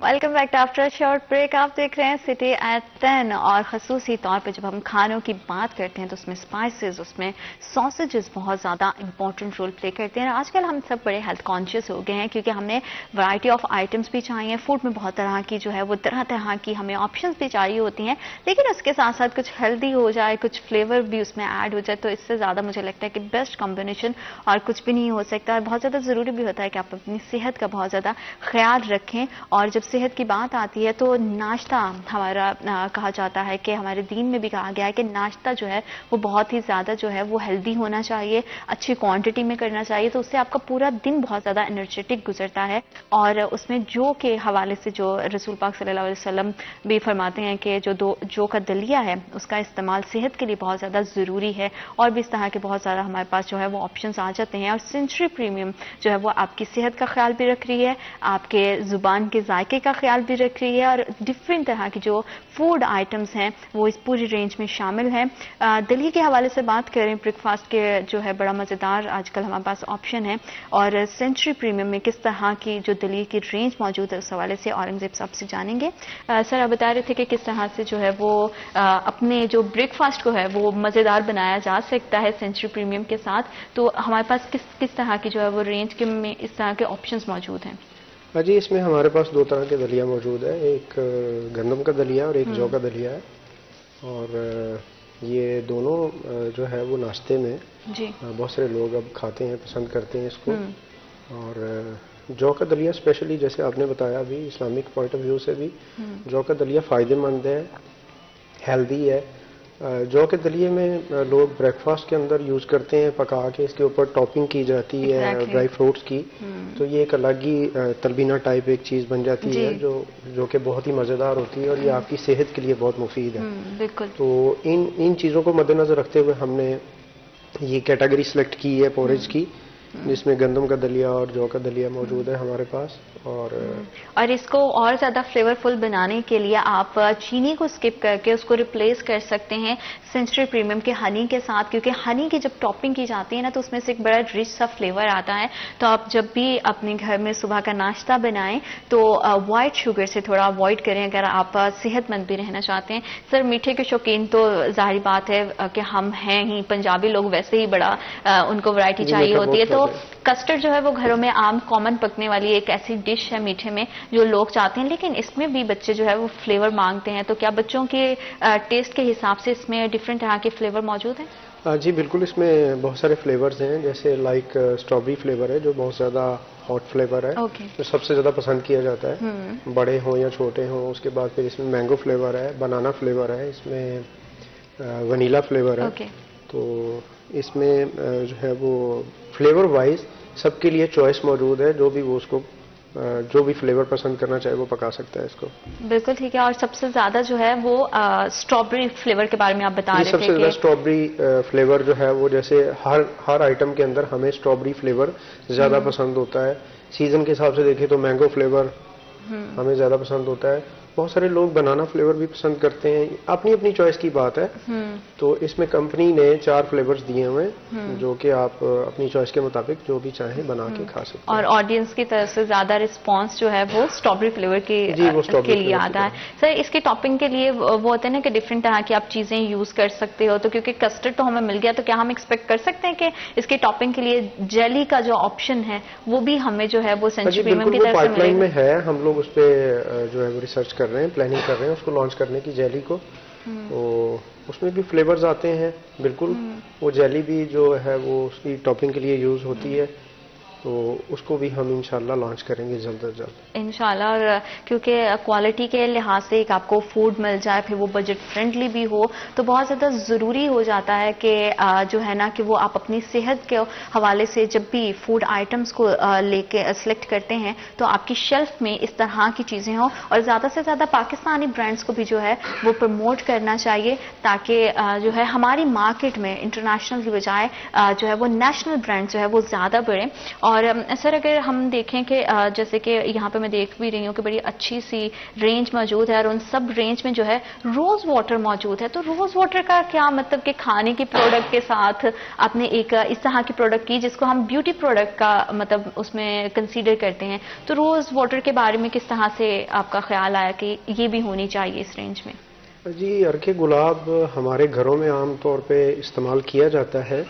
Welcome back after short break. आप देख रहे हैं सिटी एट 10। और खसूसी तौर पे जब हम खानों की बात करते हैं तो उसमें स्पाइसेस, उसमें सॉसेजेस बहुत ज़्यादा इंपॉर्टेंट रोल प्ले करते हैं। आजकल हम सब बड़े हेल्थ कॉन्शियस हो गए हैं क्योंकि हमें वैरायटी ऑफ आइटम्स भी चाहिए। फूड में बहुत तरह की जो है वो तरह तरह की हमें ऑप्शंस भी चाहिए होती हैं, लेकिन उसके साथ साथ कुछ हेल्दी हो जाए, कुछ फ्लेवर भी उसमें ऐड हो जाए, तो इससे ज़्यादा मुझे लगता है कि बेस्ट कॉम्बिनेशन और कुछ भी नहीं हो सकता। और बहुत ज़्यादा ज़रूरी भी होता है कि आप अपनी सेहत का बहुत ज़्यादा ख्याल रखें। और जब सेहत की बात आती है तो नाश्ता हमारा कहा जाता है कि हमारे दीन में भी कहा गया है कि नाश्ता जो है वो बहुत ही ज़्यादा जो है वो हेल्दी होना चाहिए, अच्छी क्वांटिटी में करना चाहिए। तो उससे आपका पूरा दिन बहुत ज़्यादा एनर्जेटिक गुजरता है। और उसमें जो के हवाले से जो रसूल पाक सल्लल्लाहु अलैहि वसल्लम भी फरमाते हैं कि जो का दलिया है उसका इस्तेमाल सेहत के लिए बहुत ज़्यादा ज़रूरी है। और भी इस तरह के बहुत सारा हमारे पास जो है वो ऑप्शंस आ जाते हैं। और सेंचुरी प्रीमियम जो है वो आपकी सेहत का ख्याल भी रख रही है, आपके ज़ुबान के जायके का ख्याल भी रख रही है, और डिफरेंट तरह की जो फूड आइटम्स हैं वो इस पूरी रेंज में शामिल हैं। दलिया के हवाले से बात करें, ब्रेकफास्ट के जो है बड़ा मज़ेदार आजकल हमारे पास ऑप्शन है। और सेंचुरी प्रीमियम में किस तरह की जो दलिया की रेंज मौजूद है उस हवाले से औरंगजेब साहब से जानेंगे। सर आप बता रहे थे कि किस तरह से जो है वो अपने जो ब्रेकफास्ट को है वो मज़ेदार बनाया जा सकता है सेंचुरी प्रीमियम के साथ। तो हमारे पास किस तरह की जो है वो रेंज के में इस तरह के ऑप्शंस मौजूद हैं? हाँ जी, इसमें हमारे पास 2 तरह के दलिया मौजूद है। एक गंदम का दलिया और एक जौ का दलिया है। और ये दोनों जो है वो नाश्ते में जी बहुत सारे लोग अब खाते हैं, पसंद करते हैं इसको। और जौ का दलिया स्पेशली जैसे आपने बताया अभी इस्लामिक पॉइंट ऑफ व्यू से भी जौ का दलिया फ़ायदेमंद है, हेल्दी है। जौ के दलिए में लोग ब्रेकफास्ट के अंदर यूज़ करते हैं, पका के इसके ऊपर टॉपिंग की जाती है ड्राई फ्रूट्स की। तो ये एक अलग ही तलबीना टाइप एक चीज़ बन जाती है जो कि बहुत ही मज़ेदार होती है और ये आपकी सेहत के लिए बहुत मुफीद है। बिल्कुल। तो इन चीज़ों को मद्देनज़र रखते हुए हमने ये कैटेगरी सेलेक्ट की है पोरेज की जिसमें गंदम का दलिया और जौ का दलिया मौजूद है हमारे पास। और इसको और ज़्यादा फ्लेवरफुल बनाने के लिए आप चीनी को स्किप करके उसको रिप्लेस कर सकते हैं सेंचुरी प्रीमियम के हनी के साथ, क्योंकि हनी की जब टॉपिंग की जाती है ना तो उसमें से एक बड़ा रिच सा फ्लेवर आता है। तो आप जब भी अपने घर में सुबह का नाश्ता बनाएं तो वाइट शुगर से थोड़ा अवॉइड करें अगर आप सेहतमंद भी रहना चाहते हैं। सर, मीठे के शौकीन तो जाहिर बात है कि हम हैं ही, पंजाबी लोग वैसे ही बड़ा उनको वैरायटी चाहिए होती है। तो कस्टर्ड जो है वो घरों में आम कॉमन पकने वाली एक ऐसी डिश है मीठे में जो लोग चाहते हैं, लेकिन इसमें भी बच्चे जो है वो फ्लेवर मांगते हैं। तो क्या बच्चों के टेस्ट के हिसाब से इसमें डिफरेंट तरह के फ्लेवर मौजूद हैं? जी बिल्कुल, इसमें बहुत सारे फ्लेवर्स हैं, जैसे लाइक स्ट्रॉबेरी फ्लेवर है जो बहुत ज़्यादा हॉट फ्लेवर है, जो सबसे ज़्यादा पसंद किया जाता है, बड़े हों या छोटे हों। उसके बाद फिर इसमें मैंगो फ्लेवर है, बनाना फ्लेवर है, इसमें वनीला फ्लेवर है। तो इसमें जो है वो फ्लेवर वाइज सबके लिए चॉइस मौजूद है, जो भी वो उसको जो भी फ्लेवर पसंद करना चाहे वो पका सकता है इसको। बिल्कुल ठीक है। और सबसे ज्यादा जो है वो स्ट्रॉबेरी फ्लेवर के बारे में आप बता रहे थे। सबसे ज्यादा स्ट्रॉबेरी फ्लेवर जो है वो, जैसे हर आइटम के अंदर हमें स्ट्रॉबेरी फ्लेवर ज्यादा पसंद होता है। सीजन के हिसाब से देखें तो मैंगो फ्लेवर हमें ज्यादा पसंद होता है। बहुत सारे लोग बनाना फ्लेवर भी पसंद करते हैं, अपनी अपनी चॉइस की बात है। तो इसमें कंपनी ने 4 फ्लेवर्स दिए हुए हैं जो कि आप अपनी चॉइस के मुताबिक जो भी चाहें बना के खा सकते हैं। और ऑडियंस की तरफ से ज्यादा रिस्पांस जो है वो स्ट्रॉबेरी फ्लेवर के लिए आता है। सर, इसकी टॉपिंग के लिए वो होता है ना कि डिफरेंट तरह की आप चीजें यूज कर सकते हो, तो क्योंकि कस्टर्ड तो हमें मिल गया, तो क्या हम एक्सपेक्ट कर सकते हैं कि इसकी टॉपिंग के लिए जेली का जो ऑप्शन है वो भी हमें जो है वो सेंचुरी प्रीमियम की तरफ से पाइपलाइन में है। हम लोग उस पर जो है वो रिसर्च कर रहे हैं, प्लानिंग कर रहे हैं उसको लॉन्च करने की, जेली को। तो उसमें भी फ्लेवर्स आते हैं बिल्कुल। वो जेली भी जो है वो उसकी टॉपिंग के लिए यूज होती है, तो उसको भी हम इंशाल्लाह लॉन्च करेंगे जल्द से जल्द इंशाल्लाह। और क्योंकि क्वालिटी के लिहाज से एक आपको फूड मिल जाए, फिर वो बजट फ्रेंडली भी हो, तो बहुत ज़्यादा ज़रूरी हो जाता है कि जो है ना कि वो आप अपनी सेहत के हवाले से जब भी फूड आइटम्स को लेके सेलेक्ट करते हैं तो आपकी शेल्फ में इस तरह की चीज़ें हों। और ज़्यादा से ज़्यादा पाकिस्तानी ब्रांड्स को भी जो है वो प्रमोट करना चाहिए, ताकि जो है हमारी मार्केट में इंटरनेशनल की बजाय जो है वो नेशनल ब्रांड जो है वो ज़्यादा बढ़े। और सर, अगर हम देखें कि जैसे कि यहाँ पे मैं देख भी रही हूँ कि बड़ी अच्छी सी रेंज मौजूद है और उन सब रेंज में जो है रोज वाटर मौजूद है। तो रोज वाटर का क्या मतलब कि खाने के प्रोडक्ट के साथ आपने एक इस तरह की प्रोडक्ट की जिसको हम ब्यूटी प्रोडक्ट का मतलब उसमें कंसीडर करते हैं, तो रोज वाटर के बारे में किस तरह से आपका ख्याल आया कि ये भी होनी चाहिए इस रेंज में? जी, अर्के गुलाब हमारे घरों में आम तौर पे इस्तेमाल किया जाता है।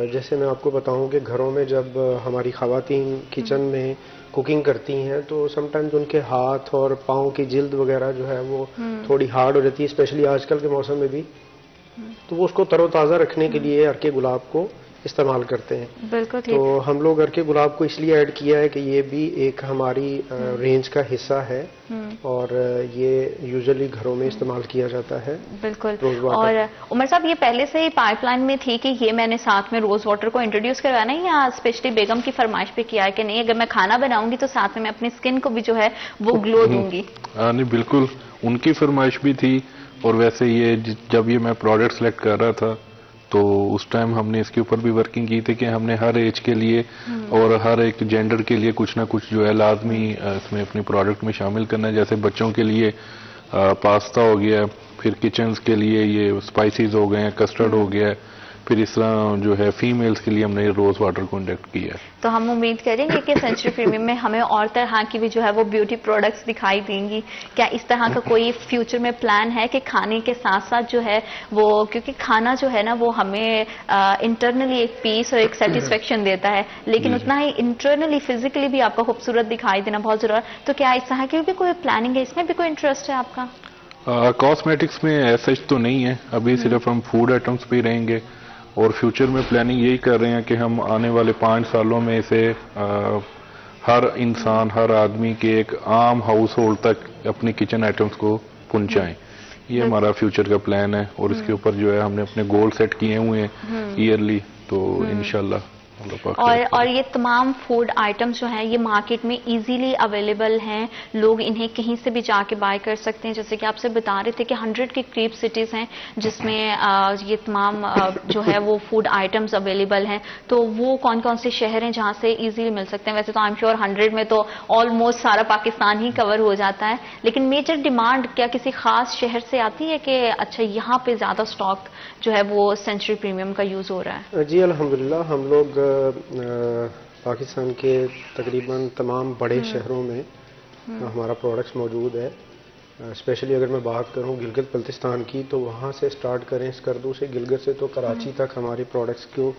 जैसे मैं आपको बताऊं कि घरों में जब हमारी ख़वातीन किचन में कुकिंग करती हैं तो समटाइम्स उनके हाथ और पाँव की जिल्द वगैरह जो है वो थोड़ी हार्ड हो जाती है, स्पेशली आजकल के मौसम में भी। तो वो उसको तरोताज़ा रखने के लिए अर्के गुलाब को इस्तेमाल करते हैं। बिल्कुल ठीक। तो हम लोग अर्के गुलाब को इसलिए ऐड किया है कि ये भी एक हमारी रेंज का हिस्सा है और ये यूजुअली घरों में इस्तेमाल किया जाता है। बिल्कुल। और उमर साहब, ये पहले से ही पाइपलाइन में थी कि ये मैंने साथ में रोज वाटर को इंट्रोड्यूस करवाया नहीं, या स्पेशली बेगम की फरमाइश पे किया है कि नहीं अगर मैं खाना बनाऊंगी तो साथ में मैं अपनी स्किन को भी जो है वो ग्लो दूंगी? नहीं, बिल्कुल उनकी फरमाइश भी थी। और वैसे ये जब ये मैं प्रोडक्ट सेलेक्ट कर रहा था तो उस टाइम हमने इसके ऊपर भी वर्किंग की थी कि हमने हर एज के लिए और हर एक जेंडर के लिए कुछ ना कुछ जो है लाजमी इसमें अपने प्रोडक्ट में शामिल करना है। जैसे बच्चों के लिए पास्ता हो गया, फिर किचन्स के लिए ये स्पाइसेस हो गए हैं, कस्टर्ड हो गया, फिर इस तरह जो है फीमेल्स के लिए हमने रोज वाटर को इंडक्ट किया है। तो हम उम्मीद करेंगे कि सेंचुरी प्रीमियम में हमें और तरह की भी जो है वो ब्यूटी प्रोडक्ट्स दिखाई देंगी। क्या इस तरह का कोई फ्यूचर में प्लान है कि खाने के साथ साथ जो है वो, क्योंकि खाना जो है ना वो हमें इंटरनली एक पीस और एक सेटिस्फेक्शन देता है, लेकिन उतना ही इंटरनली फिजिकली भी आपको खूबसूरत दिखाई देना बहुत जरूरी है। तो क्या इस तरह की भी कोई प्लानिंग है, इसमें भी कोई इंटरेस्ट है आपका? कॉस्मेटिक्स में ऐसा तो नहीं है, अभी सिर्फ हम फूड आइटम्स पे रहेंगे और फ्यूचर में प्लानिंग यही कर रहे हैं कि हम आने वाले 5 सालों में इसे हर इंसान, हर आदमी के एक आम हाउस होल्ड तक अपनी किचन आइटम्स को पहुंचाएं। ये हमारा फ्यूचर का प्लान है और इसके ऊपर जो है हमने अपने गोल सेट किए हुए हैं ईयरली, तो इंशाल्लाह अल्लाह पाक के रखे। और ये तमाम फूड आइटम्स जो हैं ये मार्केट में इजीली अवेलेबल हैं, लोग इन्हें कहीं से भी जाके बाय कर सकते हैं। जैसे कि आपसे बता रहे थे कि 100 के करीब सिटीज़ हैं जिसमें ये तमाम जो है वो फूड आइटम्स अवेलेबल हैं। तो वो कौन कौन से शहर हैं जहाँ से इजीली मिल सकते हैं? वैसे तो आई एम श्योर 100 में तो ऑलमोस्ट सारा पाकिस्तान ही कवर हो जाता है, लेकिन मेजर डिमांड क्या किसी खास शहर से आती है कि अच्छा यहाँ पे ज़्यादा स्टॉक जो है वो सेंचुरी प्रीमियम का यूज़ हो रहा है? जी अल्हम्दुलिल्लाह, हम लोग पाकिस्तान के तकरीबन तमाम बड़े शहरों में हमारा प्रोडक्ट्स मौजूद है। स्पेशली अगर मैं बात करूं गिलगित बल्तिस्तान की, तो वहाँ से स्टार्ट करें स्कर्दू से गिलगित से तो कराची तक हमारे प्रोडक्ट्स को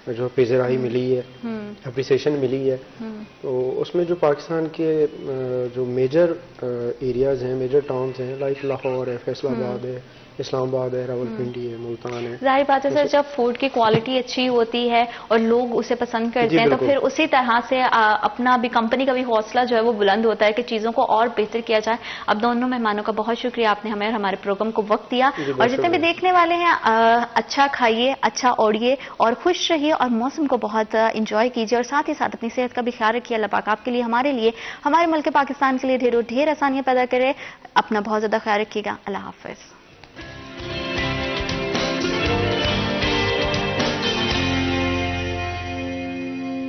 जो पेजराई मिली है, अप्रिसिएशन मिली है। तो उसमें जो पाकिस्तान के जो मेजर एरियाज़ हैं, मेजर टाउन्स हैं, लाइक लाहौर है, फैसलाबाद है, इस्लामाबाद है, रावलपिंडी है, मुल्तान है। जाहिर बात है सर, जब फूड की क्वालिटी अच्छी होती है और लोग उसे पसंद करते हैं तो फिर उसी तरह से अपना भी कंपनी का भी हौसला जो है वो बुलंद होता है कि चीज़ों को और बेहतर किया जाए। अब दोनों मेहमानों का बहुत शुक्रिया, आपने हमें हमारे प्रोग्राम को वक्त दिया। और जितने भी देखने वाले हैं अच्छा खाइए, अच्छा ओढ़िए और खुश रहिए और मौसम को बहुत इंजॉय कीजिए और साथ ही साथ अपनी सेहत का भी ख्याल रखिए। अल्लाह पाक आपके लिए, हमारे लिए, हमारे मुल्क पाकिस्तान के लिए ढेरों ढेर आसानियां पैदा करे। अपना बहुत ज़्यादा ख्याल रखिएगा। अल्लाह हाफिज़।